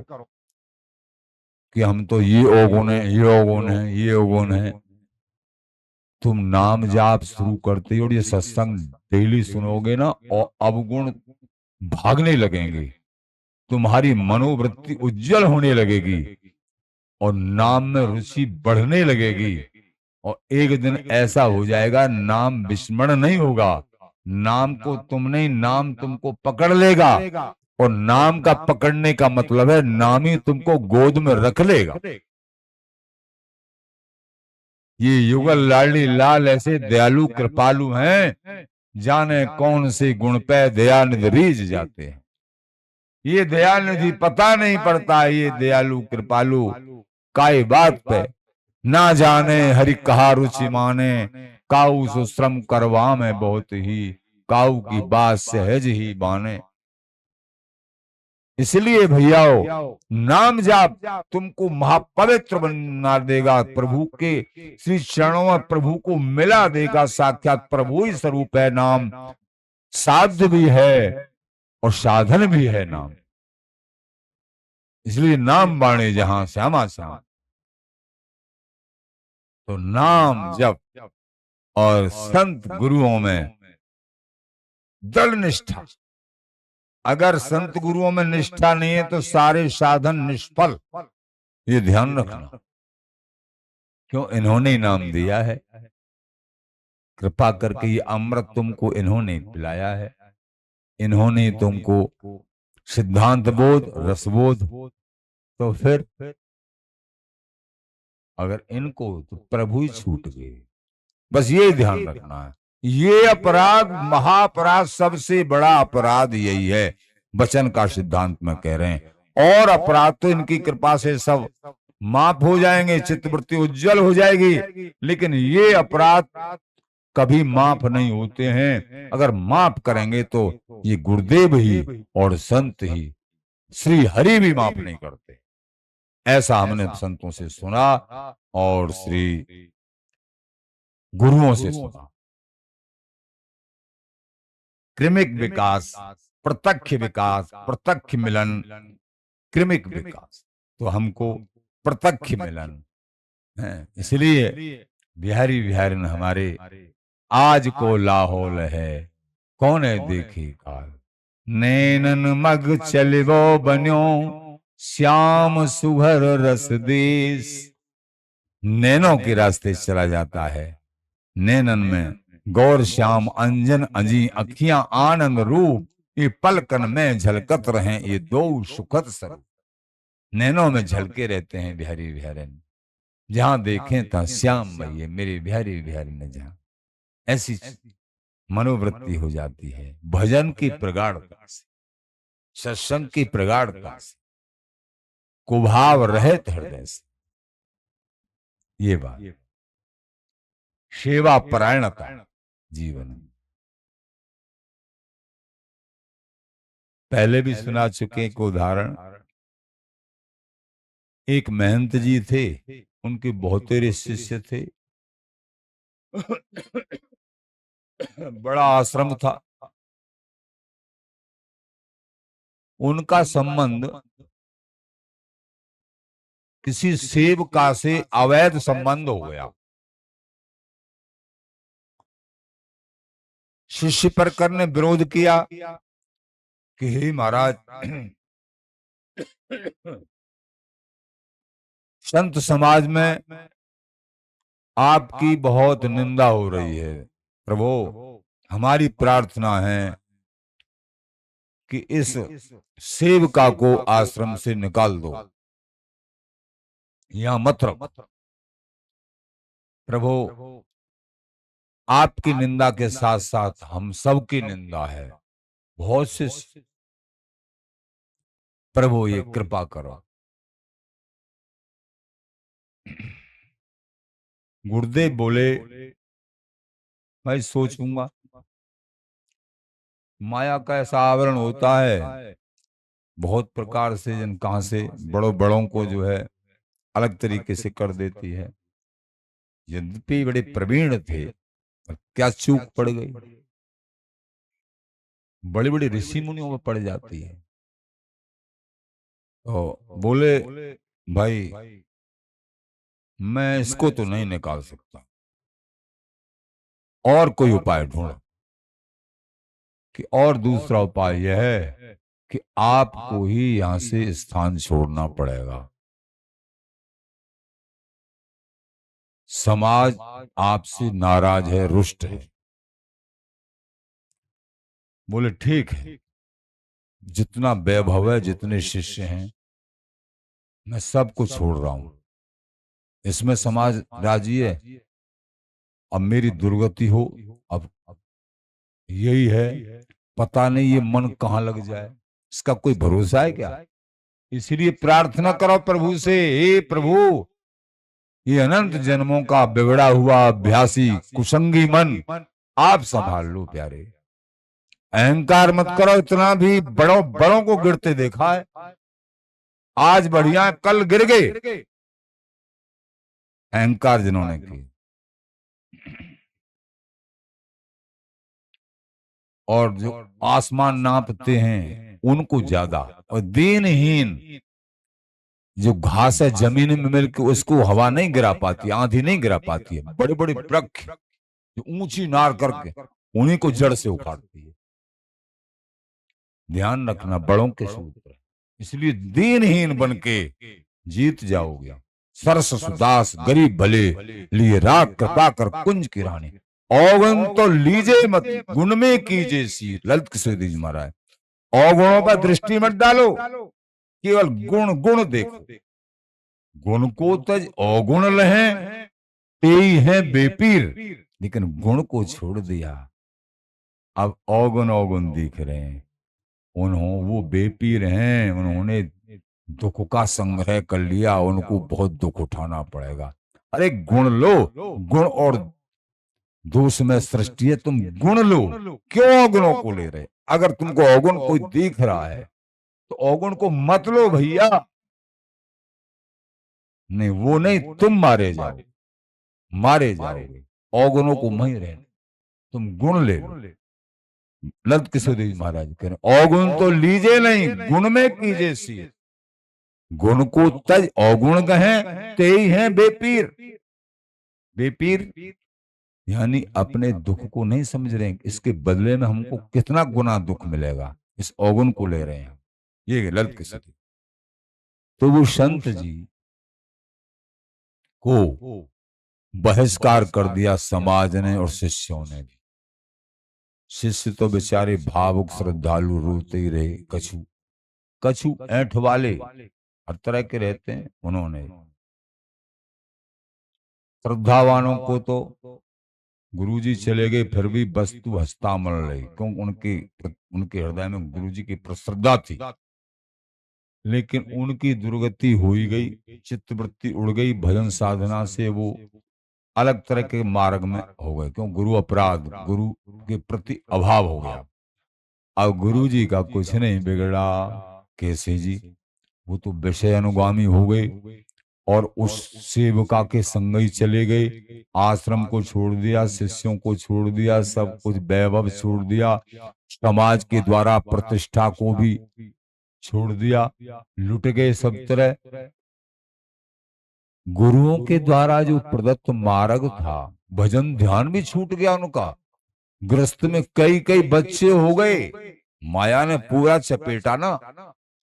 कि हम तो ये अवगुण है, ये अवगुण है, ये अवगुण है। तुम नाम जाप शुरू करते हो और ये सत्संग डेली सुनोगे ना, और अवगुण भागने लगेंगे, तुम्हारी मनोवृत्ति उज्जवल होने लगेगी और नाम में रुचि बढ़ने लगेगी। और एक दिन ऐसा हो जाएगा, नाम विस्मरण नहीं होगा, नाम को तुम नहीं, नाम तुमको पकड़ लेगा। और नाम का पकड़ने का मतलब है नाम ही तुमको गोद में रख लेगा। ये युगल लाडली लाल ऐसे दयालु कृपालु हैं, जाने कौन से गुण पे दयानिधि रीझ जाते हैं। ये दयानिधि पता नहीं पड़ता, ये दयालु कृपालु काय बात पे, ना जाने हरि कहा रुचि माने, काऊ सो श्रम करवा में बहुत ही, काऊ की बात सहज ही बाने। इसलिए भैयाओ, नाम जाप तुमको महापवित्र बना देगा, प्रभु के श्री चरणों में प्रभु को मिला देगा। साक्षात प्रभु ही स्वरूप है नाम, साध्य भी है और साधन भी है नाम। इसलिए नाम बाणे जहां श्यामा श्याम। तो नाम जप और संत गुरुओं में दृढ़ निष्ठा। अगर संत गुरुओं में निष्ठा नहीं है तो सारे साधन निष्फल, ये ध्यान रखना। क्यों? इन्होंने ही नाम दिया है, कृपा करके ये अमृत तुमको इन्होंने पिलाया है, इन्होंने तुमको सिद्धांत बोध, रसबोध। तो फिर अगर इनको तो प्रभु ही छूट गए। बस ये ध्यान रखना है। ये अपराध, महाअपराध, सबसे बड़ा अपराध यही है। वचन का सिद्धांत में कह रहे हैं। और अपराध तो इनकी कृपा से सब माफ हो जाएंगे, चित्तवृत्ति उज्जवल हो जाएगी। लेकिन ये अपराध कभी माफ नहीं होते हैं। अगर माफ करेंगे तो ये गुरुदेव ही और संत ही, श्री हरि भी माफ नहीं करते। ऐसा हमने संतों से सुना और श्री गुरुओं से सुना। क्रमिक विकास, प्रत्यक्ष विकास, प्रत्यक्ष मिलन, क्रमिक विकास। तो हमको प्रत्यक्ष मिलन है। इसलिए बिहारी बिहारी हमारे आज को लाहौल है, कौन है देखी काल। नैनन मग चलवो बन्यो, श्याम सुघर रस देश। नैनों के रास्ते चला जाता है। नैनन में गौर श्याम अंजन अजी अखियां आनंद रूप, ये पलकन में झलकत रहे ये दो सुखद स्वरूप। नैनों में झलके रहते हैं बिहारी बिहारी। जहां देखें तहां श्याम भैया मेरे बिहारी बिहारी ने, जहां ऐसी मनोवृत्ति हो जाती है। भजन की प्रगाढ़ता से, सत्संग की प्रगाढ़ता से, कुभाव रहित हृदय से। ये बात सेवा परायणता जीवन में पहले भी सुना चुके एक उदाहरण। एक महंत जी थे, उनके बहुतेरे शिष्य थे। बड़ा आश्रम था। उनका संबंध किसी सेवका से अवैध संबंध हो गया। शिष्य परकर ने विरोध किया कि हे महाराज, संत समाज में आपकी बहुत निंदा हो रही है। प्रभु, हमारी प्रार्थना है कि इस सेवका को आश्रम से निकाल दो, यहां मत रखो। प्रभु, आपकी निंदा के साथ साथ हम सब की निंदा है, बहुत से। प्रभु ये कृपा करो। गुरुदेव बोले, मैं सोचूंगा। माया का ऐसा आवरण होता है बहुत प्रकार से, जन कहां से बड़ों बड़ों को जो है अलग तरीके से कर देती है। यद्यपि बड़े प्रवीण थे, पर क्या चूक पड़ गई, बड़े बड़े ऋषि मुनियों में पड़ जाती है। तो बोले, भाई मैं इसको तो नहीं निकाल सकता, और कोई उपाय ढूंढो। कि और दूसरा उपाय यह है कि आपको ही यहां से स्थान छोड़ना पड़ेगा। समाज आपसे नाराज है, रुष्ट है। बोले ठीक है, जितना वैभव है, जितने शिष्य हैं, मैं सबको छोड़ रहा हूं। इसमें समाज राजी है। अब मेरी दुर्गति हो, अब यही है, पता नहीं ये मन कहां लग जाए, इसका कोई भरोसा है क्या। इसलिए प्रार्थना करो प्रभु से, हे प्रभु, ये अनंत जन्मों का बिगड़ा हुआ अभ्यासी कुसंगी मन आप संभाल लो प्यारे। अहंकार मत करो। इतना भी बड़ों बड़ों को गिरते देखा है। आज बढ़िया, कल गिर गए। अहंकार जिन्होंने की, और जो आसमान नापते हैं उनको ज्यादा, और दीनहीन जो घास है जमीन में मिलकर उसको हवा नहीं गिरा पाती, आंधी नहीं गिरा पाती है। बड़े बड़े वृक्ष जो ऊंची नार करके उन्हीं को जड़ से उखाड़ती है। ध्यान रखना बड़ों के सूत्र, इसलिए दीनहीन बन के जीत जाओगे। सरस सुदास गरीब भले लिए राग कृपा कर कुंज की रानी। अवगुण तो लीजे मत गुण में कीजिए सी। ललित किशोर जी महाराज, अवगुणों पर दृष्टि मत डालो, केवल गुण गुण देखो। गुण को तज अवगुण लहे ते ही है बेपीर। लेकिन गुण को छोड़ दिया, अब अवगुण अवगुण दिख रहे हैं। वो बेपीर हैं, उन्होंने दुख का संग्रह कर लिया, उनको बहुत दुख उठाना पड़ेगा। अरे गुण लो, गुण और दोष में सृष्टि है, तुम गुण लो, क्यों अवगुणों को ले रहे? अगर तुमको अवगुण कोई दिख रहा है तो अवगुण को मत लो भैया। नहीं, वो नहीं, तुम मारे जाओगे। अवगुणों को वहीं रहने, तुम गुण ले लो। ललित किशोर जी महाराज कह रहे अवगुण तो लीजे नहीं, गुण में कीजिए सी। गुण को तज अवगुण कहें ते ही है बेपीर। बेपीर यानी अपने दुख को नहीं समझ रहे हैं, इसके बदले में हमको कितना गुना दुख मिलेगा, इस अवगुण को ले रहे हैं। ये ललित किशोर जी। तो वो संत जी को बहिष्कार कर दिया समाज ने और शिष्यों ने भी। शिष्य तो बेचारे भावुक श्रद्धालु रोते ही रहे। कछु ऐंठ वाले हर तरह के रहते हैं। उन्होंने श्रद्धावानों को तो गुरुजी चले गए, फिर भी वस्तु हस्तामल रही, क्यों? उनके हृदय में गुरुजी की श्रद्धा थी। लेकिन उनकी दुर्गति हो ही गई, चित्तवृत्ति उड़ गई, भजन साधना से वो अलग तरह के मार्ग में हो गए। क्यों? गुरु अपराध, गुरु के प्रति अभाव हो गया। अब गुरु जी का कुछ नहीं बिगड़ा। कैसे जी? वो तो विषय अनुगामी हो गए और उस सेवका के संग ही चले गए। आश्रम को छोड़ दिया, शिष्यों को छोड़ दिया, सब कुछ वैभव छोड़ दिया, समाज के द्वारा प्रतिष्ठा को भी छोड़ दिया, लुट गए सब तरह। गुरुओं के द्वारा जो प्रदत्त मार्ग था, भजन ध्यान भी छूट गया उनका। गृहस्थ में कई कई बच्चे हो गए, माया ने पूरा चपेटा ना।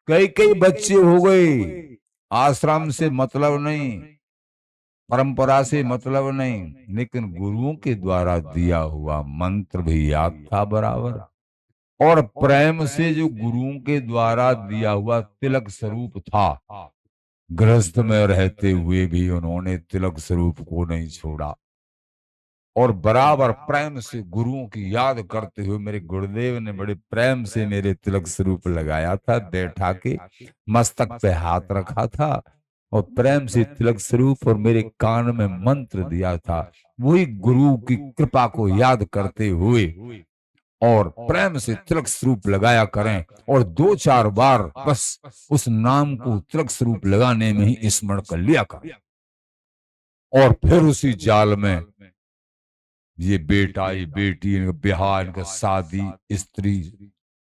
कई कई बच्चे हो गए, आश्रम से मतलब नहीं, परंपरा से मतलब नहीं, लेकिन गुरुओं के द्वारा दिया हुआ मंत्र भी याद था बराबर। और प्रेम से जो गुरुओं के द्वारा दिया हुआ तिलक स्वरूप था, गृहस्थ में रहते हुए भी उन्होंने तिलक स्वरूप को नहीं छोड़ा। और बराबर प्रेम से गुरुओं की याद करते हुए, मेरे गुरुदेव ने बड़े प्रेम से मेरे तिलक स्वरूप लगाया था, बैठा के मस्तक पे हाथ रखा था और प्रेम से तिलक स्वरूप और मेरे कान में मंत्र दिया था। वही गुरु की कृपा को याद करते हुए और प्रेम से तिलक स्वरूप लगाया करें, और 2-4 बार बस उस नाम को तिलक स्वरूप लगाने में ही स्मरण कर लिया करें। और फिर उसी जाल में ये बेटा, ये बेटी, इनका ब्याह, इनका शादी, स्त्री,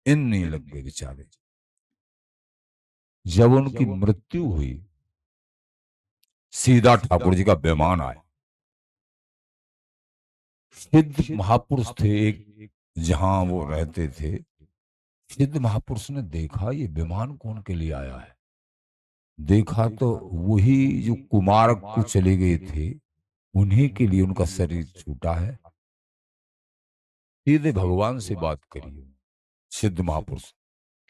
इन नहीं लग गए बेचारे। जब उनकी मृत्यु हुई, सीधा ठाकुर जी का विमान आया। सिद्ध महापुरुष थे एक, जहां वो रहते थे। सिद्ध महापुरुष ने देखा ये विमान कौन के लिए आया है। देखा तो वही जो कुमार को चले गए थे, उन्हीं के लिए उनका शरीर छूटा है। सीधे भगवान से बात करिए सिद्ध महापुरुष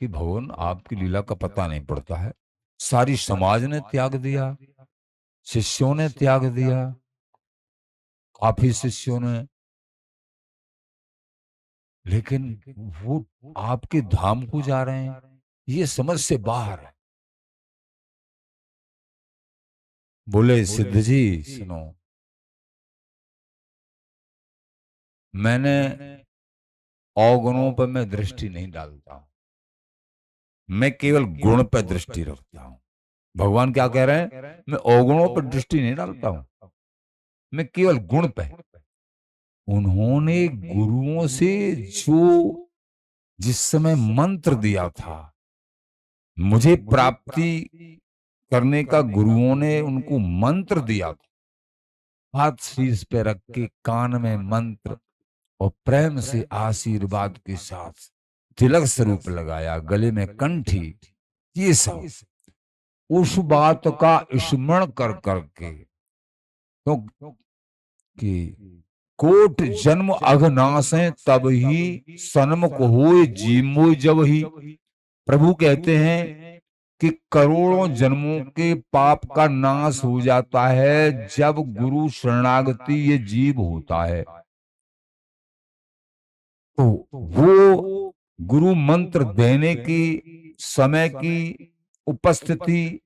कि भगवान, आपकी लीला का पता नहीं पड़ता है। सारी समाज ने त्याग दिया, शिष्यों ने त्याग दिया, काफी शिष्यों ने, लेकिन वो आपके धाम को जा रहे हैं, ये समझ से बाहर है। बोले सिद्ध जी सुनो, मैंने अवगुणों पर मैं दृष्टि नहीं डालता हूं, मैं केवल गुण पर दृष्टि रखता हूं। भगवान क्या कह रहे हैं? मैं अवगुणों पर दृष्टि नहीं डालता हूं, मैं केवल गुण पे। उन्होंने गुरुओं से जो जिस समय मंत्र दिया था, मुझे प्राप्ति करने का गुरुओं ने उनको मंत्र दिया था। हाथ शीश पे रख के कान में मंत्र और प्रेम से आशीर्वाद के साथ तिलक स्वरूप लगाया, गले में कंठी, ये सब उस बात का स्मरण कर करके, तो कि कोट जन्म अघनाश है तब ही सन्मुख होए जीमो जब ही। प्रभु कहते हैं कि करोड़ों जन्मों के पाप का नाश हो जाता है जब गुरु शरणागति ये जीव होता है। तो वो गुरु मंत्र देने की समय की उपस्थिति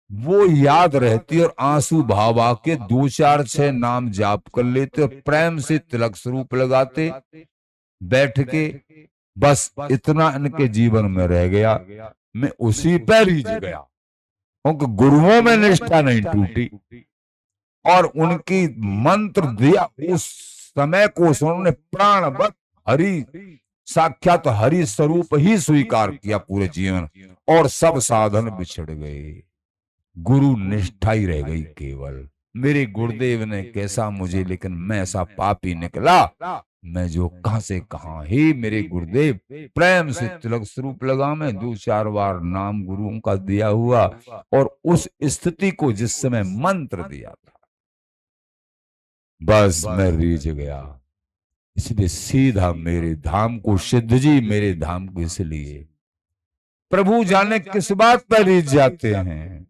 वो याद रहती और आंसू भावा के 2 4 6 नाम जाप कर लेते और प्रेम से तिलक स्वरूप लगाते बैठ के। बस इतना इनके जीवन में रह गया। मैं उसी पर रीझ गया क्योंकि गुरुओं में निष्ठा नहीं टूटी और उनकी मंत्र दिया उस समय को उन्होंने प्राणवत हरि साक्षात हरि स्वरूप ही स्वीकार किया पूरे जीवन, और सब साधन बिछड़ गए, गुरु निष्ठा ही रह गई केवल। मेरे गुरुदेव ने कैसा मुझे, लेकिन मैं ऐसा पापी निकला, मैं जो कहां से कहां ही मेरे गुरुदेव प्रेम से तिलक स्वरूप लगा। मैं 2 4 बार नाम गुरुओं का दिया हुआ और उस स्थिति को जिस समय मंत्र दिया था, बस मैं रीझ गया। इसलिए सीधा मेरे धाम को, सिद्ध जी मेरे धाम को, इसलिए प्रभु जाने किस बात पर रीझ जाते हैं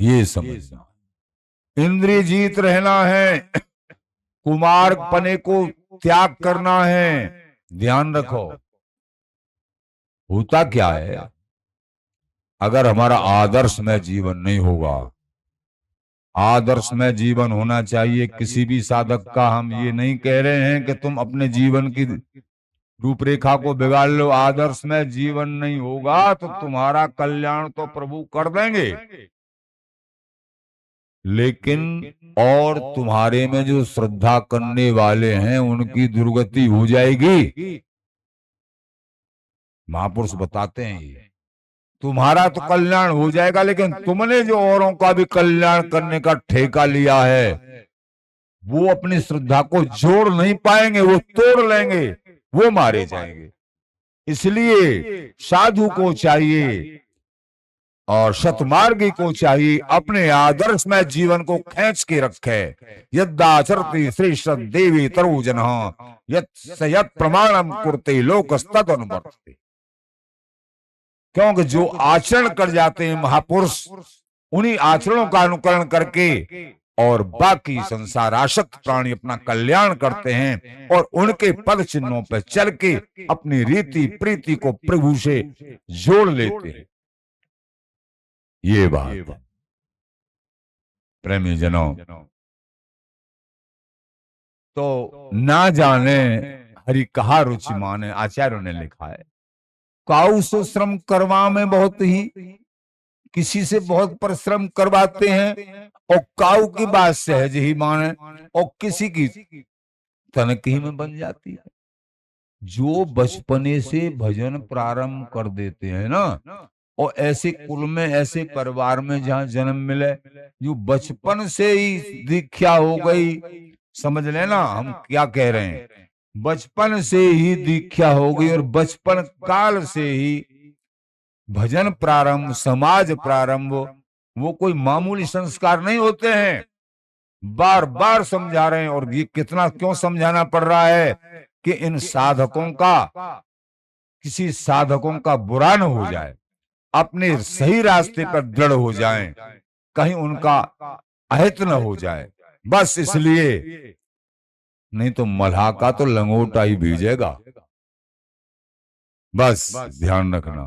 ये समझना। इंद्रिय जीत रहना है, कुमार पने को त्याग करना है। ध्यान रखो होता क्या है, अगर हमारा आदर्श में जीवन नहीं होगा, आदर्श में जीवन होना चाहिए किसी भी साधक का। हम ये नहीं कह रहे हैं कि तुम अपने जीवन की रूपरेखा को बिगाड़ लो। आदर्श में जीवन नहीं होगा तो तुम्हारा कल्याण तो प्रभु कर देंगे, लेकिन और तुम्हारे में जो श्रद्धा करने वाले हैं उनकी दुर्गति हो जाएगी। महापुरुष बताते हैं ये, तुम्हारा तो कल्याण हो जाएगा, लेकिन तुमने जो औरों का भी कल्याण करने का ठेका लिया है वो अपनी श्रद्धा को जोड़ नहीं पाएंगे, वो तोड़ लेंगे, वो मारे जाएंगे। इसलिए साधु को चाहिए और सतमार्गी को चाहिए अपने आदर्श में जीवन को खींच के रखे। यद्दाचरति श्रेष्ठ देवी तरुजन यत् प्रमाणम कुरते लोकस्तद अनुवर्तते। क्योंकि जो आचरण कर जाते हैं महापुरुष, उन्हीं आचरणों का अनुकरण करके और बाकी संसार आसक्त प्राणी अपना कल्याण करते हैं और उनके पद चिन्हों पर चल के अपनी रीति प्रीति को प्रभु से जोड़ लेते हैं। ये बात प्रेमी जनों, तो ना जाने हरि कहा रुचि माने, आचार्यों ने लिखा है, काऊ सो श्रम करवा में बहुत ही, किसी से बहुत परिश्रम करवाते हैं और काऊ की बात सहज ही माने और किसी की तनक ही में बन जाती है। जो बचपने से भजन प्रारंभ कर देते हैं ना, और ऐसे कुल में, ऐसे परिवार में जहां जन्म मिले, जो बचपन से ही दीक्षा हो गई, समझ लेना हम क्या कह रहे हैं, बचपन से ही दीक्षा हो गई और बचपन काल से ही भजन प्रारंभ, समाज प्रारंभ, वो कोई मामूली संस्कार नहीं होते हैं। बार बार समझा रहे हैं, और ये कितना क्यों समझाना पड़ रहा है कि इन साधकों का, किसी साधकों का बुरा न हो जाए, अपने सही रास्ते पर दृढ़ हो जाएं, कहीं उनका अहित न हो जाए, बस इसलिए। नहीं तो मल्हा का तो लंगोटा ही भीजेगा, बस ध्यान रखना।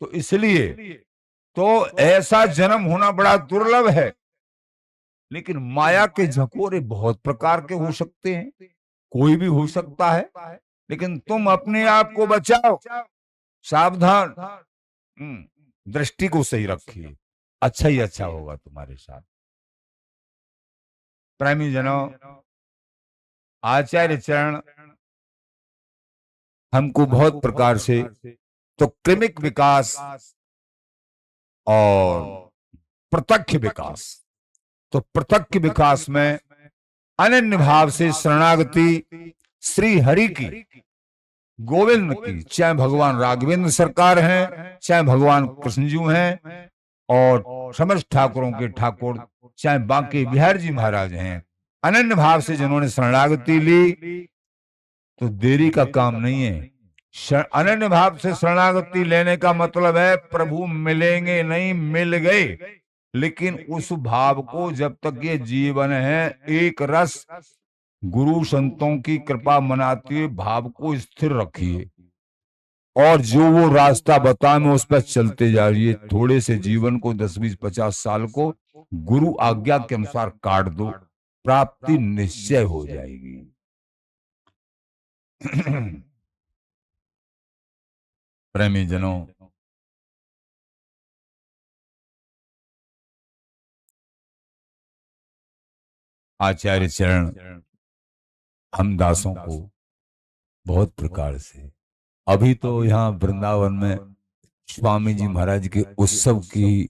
तो इसलिए तो ऐसा जन्म होना बड़ा दुर्लभ है, लेकिन माया के झकोरे बहुत प्रकार के हो सकते हैं, कोई भी हो सकता है, लेकिन तुम अपने आप को बचाओ, सावधान, दृष्टि को सही रखिए, अच्छा ही अच्छा होगा तुम्हारे साथ। प्रेमी जनों, आचार्य चरण हमको बहुत प्रकार से, तो क्रमिक विकास और प्रत्यक्ष विकास। तो प्रत्यक्ष विकास में अनन्य भाव से शरणागति श्री हरि की, गोविंद की, चाहे भगवान राघवेंद्र सरकार हैं, चाहे भगवान कृष्णजू हैं, और समस्त ठाकुरों के ठाकुर, चाहे बांके बिहारी जी महाराज हैं, अनन्य भाव से जिन्होंने शरणागति ली, तो देरी का काम नहीं है। अनन्य भाव से शरणागति लेने का मतलब है प्रभु मिलेंगे नहीं, मिल गए, लेकिन उस भाव को जब तक ये जीवन है एक रस गुरु संतों की कृपा मनाते हुए भाव को स्थिर रखिए, और जो वो रास्ता बताए में उस पर चलते जाइए। थोड़े से जीवन को 10, 20, 50 साल को गुरु आज्ञा के अनुसार काट दो, प्राप्ति निश्चय हो जाएगी। प्रेमी जनों, आचार्य चरण हम दासों को बहुत प्रकार से, अभी तो यहाँ वृंदावन में स्वामी जी महाराज के उत्सव की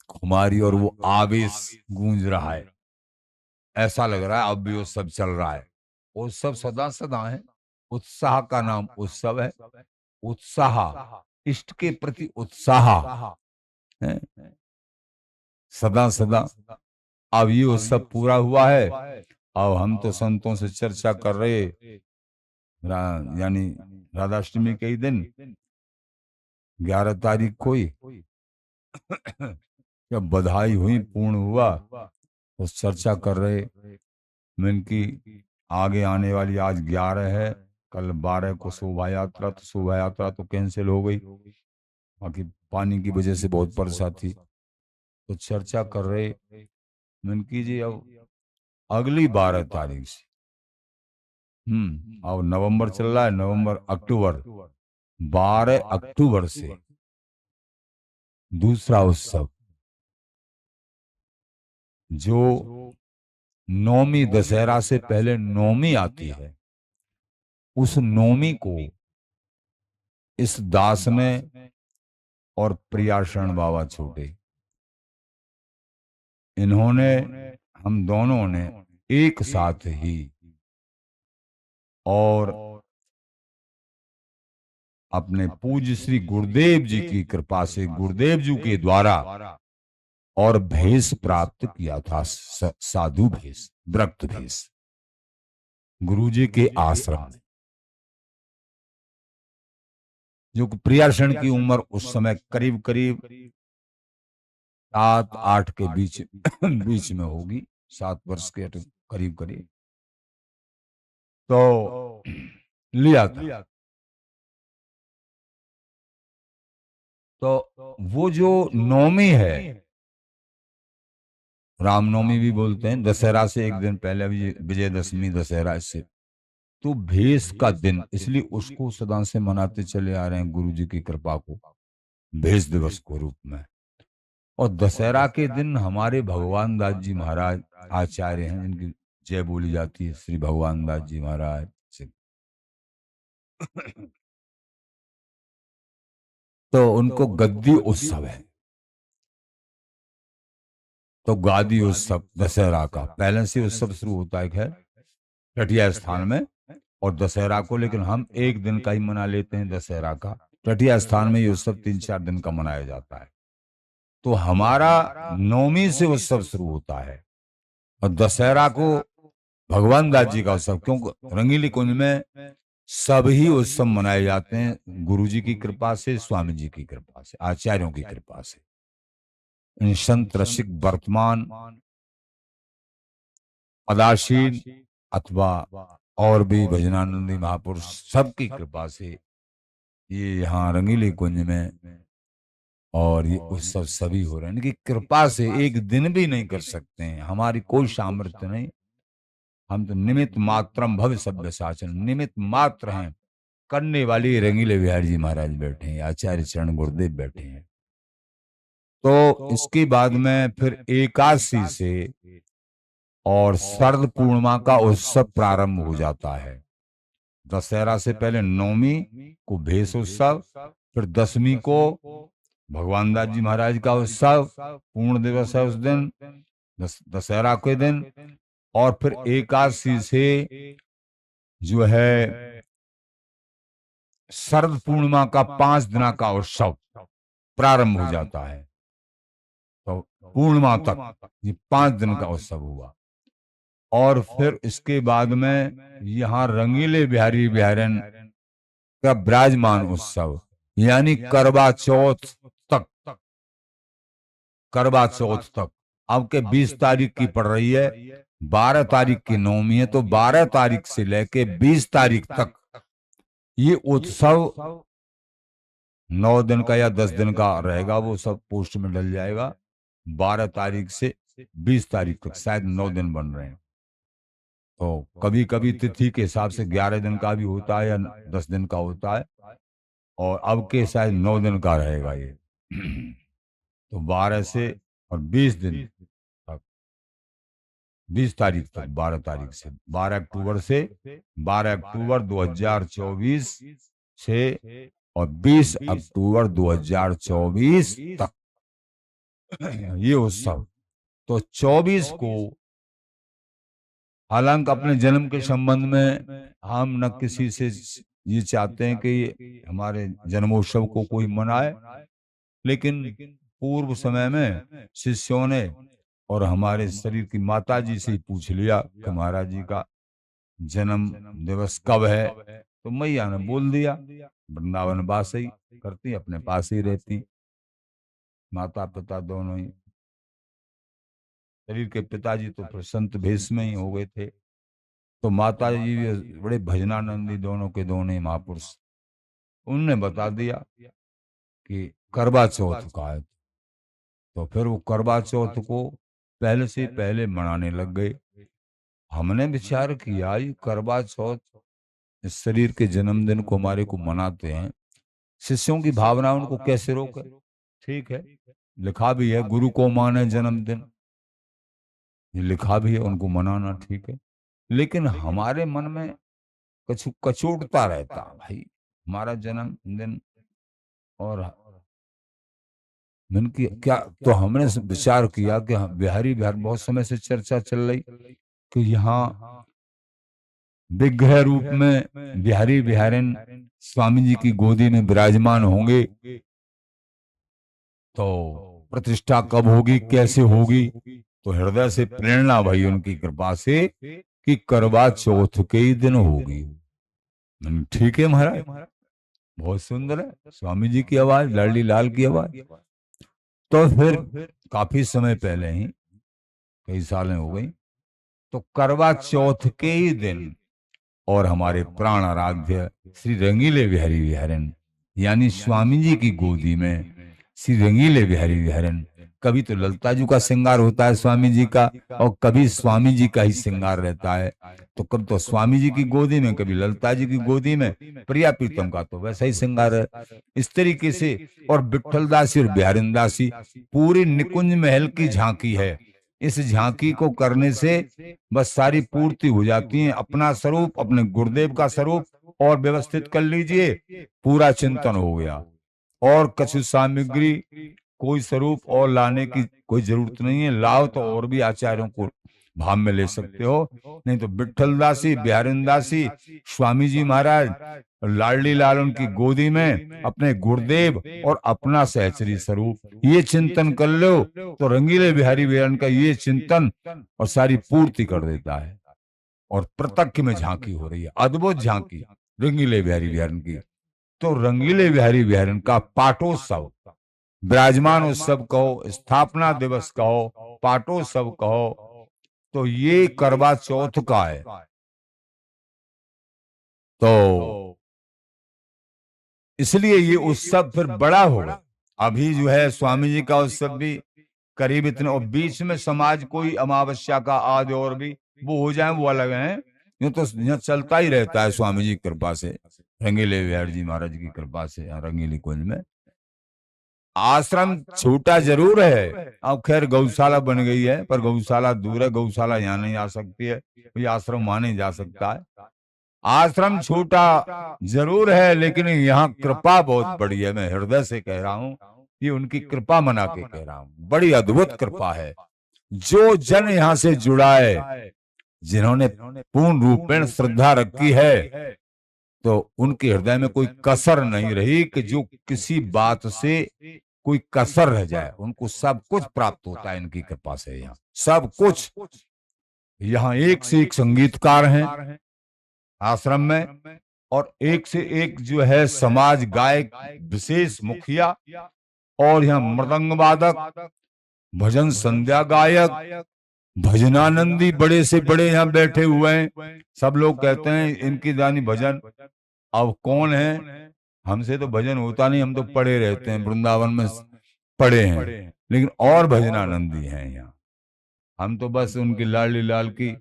खुमारी और वो आवेश गूंज रहा है। ऐसा लग रहा है अब भी उत्सव चल रहा है। उत्सव सदा सदा है, उत्साह का नाम उत्सव है। उत्साह, इष्ट के प्रति उत्साह है सदा सदा। अब ये उत्सव पूरा हुआ है, अब हम तो संतों से चर्चा कर रहे, यानी राधाष्टमी के ही दिन 11 तारीख को ही जब बधाई हुई, पूर्ण हुआ, तो चर्चा कर रहे। मैं की आगे आने वाली आज 11 है, कल 12 को शोभा यात्रा, तो शोभा यात्रा तो कैंसिल हो गई, बाकी पानी की वजह से बहुत परेशान थी। तो चर्चा कर रहे, मैंने की जी अब अगली 12 तारीख से, अब नवंबर चल रहा है, नवंबर अक्टूबर, 12 अक्टूबर से दूसरा उत्सव, जो नौमी, दशहरा से पहले नौमी आती है, उस नौमी को इस दास ने और प्रियाशरण बाबा छोटे, इन्होंने, हम दोनों ने एक साथ ही और अपने पूज्य श्री गुरुदेव जी की कृपा से, गुरुदेव जी के द्वारा और भेष प्राप्त किया था, साधु भेष, व्रत भेष, गुरु जी के आश्रम में। जो प्रियाशरण की उम्र उस समय करीब करीब 7-8 के बीच में होगी, 7 वर्ष के करीब करीब, तो लिया था। तो वो जो नौमी है, रामनवमी भी बोलते हैं, दशहरा से एक दिन पहले विजयदशमी दशहरा, इससे तो भेष का दिन, इसलिए उसको सदा से मनाते चले आ रहे हैं गुरु जी की कृपा को, भेष दिवस को रूप में। और दशहरा के दिन हमारे भगवान दास जी महाराज आचार्य हैं, जिनकी जय बोली जाती है, श्री भगवान दास जी महाराज से। तो उनको गद्दी उत्सव है, तो गादी उत्सव दशहरा का पहले से उत्सव शुरू होता है, खैर टटिया स्थान में, और दशहरा को लेकिन हम एक दिन का ही मना लेते हैं दशहरा का। टटिया स्थान में ये उत्सव 3-4 दिन का मनाया जाता है। तो हमारा नौमी से उत्सव शुरू होता है, और दशहरा को भगवान दास जी का उत्सव, क्योंकि रंगीली कुंज में सभी उत्सव मनाए जाते हैं गुरु जी की कृपा से, स्वामी जी की कृपा से, आचार्यों की कृपा से। इन संत रसिक वर्तमान पदासीन अथवा और भी भजनानंदी महापुरुष सबकी कृपा से ये यहाँ रंगीली कुंज में और ये उत्सव सभी हो रहे हैं। इनकी कृपा से एक दिन भी नहीं कर सकते हैं, हमारी कोई सामर्थ्य नहीं, हम तो निमित्त मात्रम भव सभ्य साचन, निमित्त मात्र हैं। करने वाली रंगीले बिहारी जी महाराज बैठे हैं, आचार्य चरण गुरुदेव बैठे हैं। तो इसके बाद में फिर एकादशी से और शरद पूर्णिमा का उत्सव प्रारंभ हो जाता है। दशहरा से पहले नौमी को भेष उत्सव, फिर दशमी को भगवान दास जी महाराज का उत्सव पूर्ण दिवस है उस दिन, दशहरा के दिन। और फिर एकादशी से जो है शरद पूर्णिमा का 5 दिन का उत्सव प्रारंभ हो जाता है। तो पूर्णिमा तक ये 5 दिन का उत्सव हुआ। और फिर इसके बाद में यहाँ रंगीले बिहारी बिहारन का विराजमान उत्सव, यानी करवा चौथ तक, करवा चौथ तक अब के 20 तारीख की पड़ रही है, 12 तारीख की नवमी है, तो 12 तारीख से लेके 20 तारीख तक ये उत्सव 9 दिन का या 10 दिन का रहेगा, वो सब पोस्ट में डल जाएगा। 12 तारीख से 20 तारीख तक शायद 9 दिन बन रहे हैं। तो कभी कभी तिथि के हिसाब से 11 दिन का भी होता है या 10 दिन का होता है, और अब के शायद 9 दिन का रहेगा ये। तो 12 से और 20 दिन तक, 20 तारीख तक, 12 तारीख से 12 अक्टूबर से 12 अक्टूबर 2024 से और 20 अक्टूबर 2024 तक ये उत्सव। तो 24 को हालांकि अपने जन्म के संबंध में हम न किसी से ये चाहते हैं कि हमारे जन्मोत्सव को कोई मनाए, लेकिन पूर्व समय में शिष्यों ने और हमारे शरीर की माता जी से ही पूछ लिया कि महाराज जी का जन्म दिवस कब है, तो मैया ने बोल दिया। वृंदावन वास ही करती, अपने पास ही रहती, माता पिता दोनों ही। शरीर के पिताजी तो फिर संत भेष में ही हो गए थे, तो माता जी भी बड़े भजनानंदी, दोनों के दोनों ही महापुरुष। उनने बता दिया कि करवा चौथ का है, तो फिर वो करवा चौथ को पहले से पहले मनाने लग गए। हमने विचार किया ये करवा चौथ इस शरीर के जन्मदिन को हमारे को मनाते हैं, शिष्यों की भावना उनको कैसे रोके। ठीक है, लिखा भी है गुरु को माने जन्मदिन, ये लिखा भी है, उनको मनाना ठीक है। लेकिन हमारे मन में कुछ कचोटता रहता, भाई हमारा जन्मदिन और मन की क्या। तो हमने विचार किया कि बिहारी बिहार बहुत समय से चर्चा चल रही कि यहाँ विग्रह रूप में बिहारी बिहारन स्वामी जी की गोदी में विराजमान होंगे, तो प्रतिष्ठा कब होगी, कैसे होगी। तो हृदय से प्रेरणा भाई उनकी कृपा से कि करवा चौथ के ही दिन होगी। ठीक है महाराज, बहुत सुंदर है, स्वामी जी की आवाज, लाडली लाल की आवाज। तो फिर काफी समय पहले ही, कई सालें हो गई, तो करवा चौथ के ही दिन और हमारे प्राण आराध्य श्री रंगीले बिहारी बिहारन यानी स्वामी जी की गोदी में श्री रंगीले बिहारी बिहारन, कभी तो ललता जी का श्रृंगार होता है स्वामी जी का, और कभी स्वामी जी का ही श्रृंगार रहता है। तो कब तो स्वामी जी की गोदी में, कभी ललता जी की गोदी में, प्रिया प्रीतम का तो वैसा ही श्रृंगार है। इस तरीके से और विठल दासी और बिहारिन दासी पूरी निकुंज महल की झांकी है। इस झांकी को करने से बस सारी पूर्ति हो जाती है। अपना स्वरूप, अपने गुरुदेव का स्वरूप और व्यवस्थित कर लीजिए, पूरा चिंतन हो गया। और कछु सामग्री, कोई स्वरूप और लाने की कोई जरूरत नहीं है। लाओ तो और भी आचार्यों को भाव में ले सकते हो, नहीं तो विठल दासी, बिहारिन दासी, स्वामी जी महाराज, लाडली लाल उनकी गोदी में अपने गुरुदेव और अपना सहचरी स्वरूप, ये चिंतन कर लो तो रंगीले बिहारी बिहारन का ये चिंतन और सारी पूर्ति कर देता है। और प्रत्यक्ष में झांकी हो रही है, अद्भुत झांकी रंगीले बिहारी बिहारन की। तो रंगीले बिहारी बिहारन का पाटोत्सव, विराजमान उत्सव कहो, स्थापना दिवस कहो, पाटोत्सव कहो, तो ये करवा चौथ का है। तो इसलिए ये उत्सव फिर बड़ा होगा। अभी जो है स्वामी जी का उत्सव भी करीब इतने, और बीच में समाज कोई अमावस्या का आज और भी वो हो जाए, वो अलग है। ये तो यहाँ चलता ही रहता है स्वामी जी की कृपा से, रंगीले बिहारी जी महाराज की कृपा से। रंगीली कुंज में आश्रम छोटा जरूर है, अब खैर गौशाला बन गई है, पर गौशाला दूर है, गौशाला यहाँ नहीं आ सकती है, कोई आश्रम वहां नहीं जा सकता है। आश्रम छोटा जरूर है, लेकिन यहाँ कृपा बहुत बड़ी है। मैं हृदय से कह रहा हूँ ये उनकी कृपा मना के कह रहा हूं, बड़ी अद्भुत कृपा है। जो जन यहाँ से जुड़ा है, जिन्होंने पूर्ण रूपेण श्रद्धा रखी है, तो उनके हृदय में कोई कसर नहीं रही कि जो किसी बात से कोई कसर रह जाए। उनको सब कुछ प्राप्त होता है इनकी कृपा से। यहाँ सब कुछ, यहाँ एक से एक संगीतकार हैं आश्रम में, और एक से एक जो है समाज गायक, विशेष मुखिया, और यहाँ मृदंग वादक, भजन संध्या गायक, भजनानंदी बड़े से बड़े यहाँ बैठे हुए हैं। सब लोग कहते हैं इनकी दानी भजन। अब कौन है, हमसे तो भजन होता नहीं, हम तो पड़े रहते हैं, वृंदावन में पड़े हैं, लेकिन और भजनानंदी हैं यहाँ। हम तो बस उनकी लाडली लाल की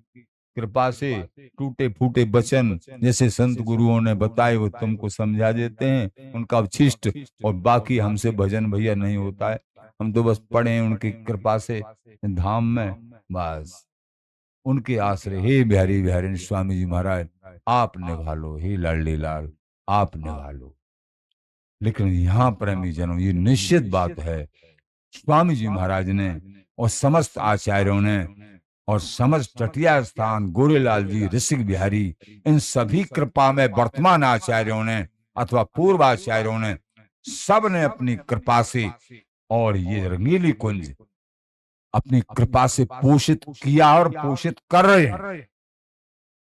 कृपा से टूटे फूटे वचन जैसे संत गुरुओं ने बताए वो तुमको समझा देते हैं, उनका उच्छिष्ट, और बाकी हमसे भजन भैया नहीं होता है। हम तो बस पढ़े हैं उनकी कृपा से धाम में, बस उनके आश्रय। हे बिहारी बिहारी स्वामी जी महाराज, आप निभा लो, हे लाडली लाल आप निभा लो। लेकिन यहाँ प्रेमी जनों, ये निश्चित बात है, स्वामी जी महाराज ने और समस्त आचार्यों ने और समस्त तटिया स्थान गोरेलाल जी, ऋषिक बिहारी, इन सभी कृपा में वर्तमान आचार्यों ने अथवा पूर्व आचार्यों ने, सब ने अपनी कृपा से और ये रंगीली कुंज अपनी कृपा से पोषित किया और पोषित कर रहे हैं।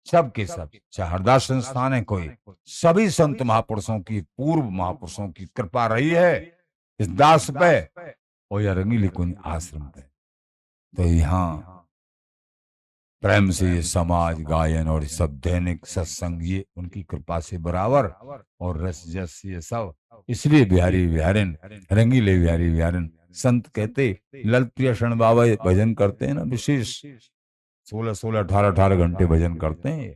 सब के सब, चाहे हरदास संस्थान है कोई, सभी संत महापुरुषों की, पूर्व महापुरुषों की कृपा रही है इस दास पे और यह रंगीली कुंज आश्रम पे। तो यहाँ प्रेम से ये समाज गायन और सब दैनिक सत्संग, ये उनकी कृपा से बराबर, और रस जस ये सब, इसलिए बिहारी बिहारिन, रंगीले बिहारी बिहारिन। संत कहते ललित प्रिय शरण बाबा भजन करते हैं ना, विशेष 16-16, 18-18 घंटे भजन करते हैं।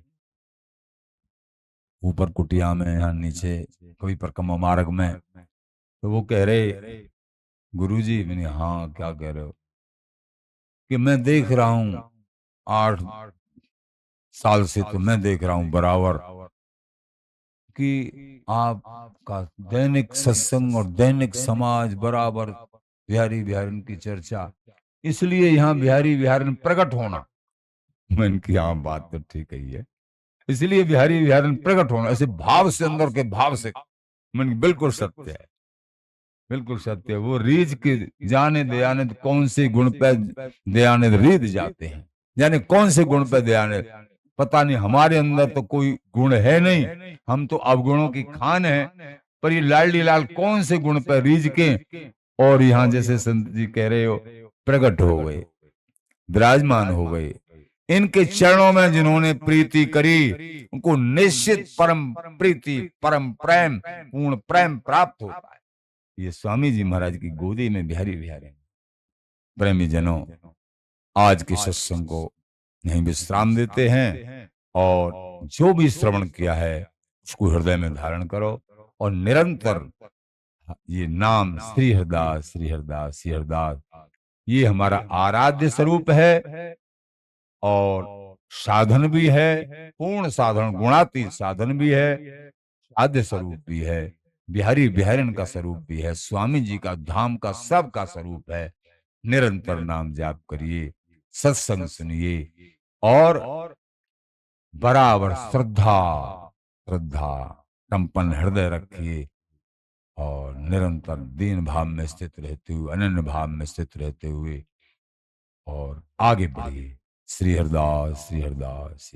ऊपर कुटिया में, यहाँ नीचे कभी परिक्रमा मार्ग में। तो वो कह रहे गुरुजी, मैंने हाँ क्या कह रहे हो, कि मैं देख रहा हूं 8 साल से, तो मैं देख रहा हूं बराबर कि आपका दैनिक सत्संग और दैनिक समाज बराबर बिहारी बिहारिन की चर्चा, इसलिए यहाँ बिहारी बिहारिन प्रकट होना। मैंने की हाँ बात तो ठीक है, इसलिए बिहारी बिहारिन प्रकट होना, ऐसे भाव से, अंदर के भाव से। मैंने बिल्कुल सत्य है, बिल्कुल सत्य है। वो रीझ के जाने दयाने कौन से गुण पे दयाने रीझ जाते हैं, यानी कौन से गुण पे दयाने, पता नहीं हमारे अंदर तो कोई गुण है नहीं, हम तो अवगुणों की खान है। पर ये लाडली लाल कौन से गुण पे रीझ के, और यहाँ जैसे संत जी कह रहे हो, प्रकट हो गए, विराजमान हो गए। इनके चरणों में जिन्होंने प्रीति करी, उनको निश्चित परम प्रीति, परम प्रेम, पूर्ण प्रेम प्राप्त होता है। ये स्वामी जी महाराज की गोदी में बिहारी बिहारी। प्रेमी जनों, आज के सत्संग को यहीं विश्राम देते हैं, और जो भी श्रवण किया है उसको हृदय में धारण करो, और निरंतर ये नाम श्री हरदास, श्री हरदास, श्री हरदास, ये हमारा आराध्य स्वरूप है और साधन भी है, पूर्ण साधन, गुणातीत साधन भी है, आद्य स्वरूप भी है, बिहारी बिहारिन का स्वरूप भी है, स्वामी जी का धाम का सब का स्वरूप है। निरंतर नाम जाप करिए, सत्संग सुनिए, और बराबर श्रद्धा श्रद्धा संपन्न हृदय रखिए, और निरंतर दीन भाव में स्थित रहते हुए, अनन्य भाव में स्थित रहते हुए और आगे बढ़िए। श्री हरदास, श्री हरदास।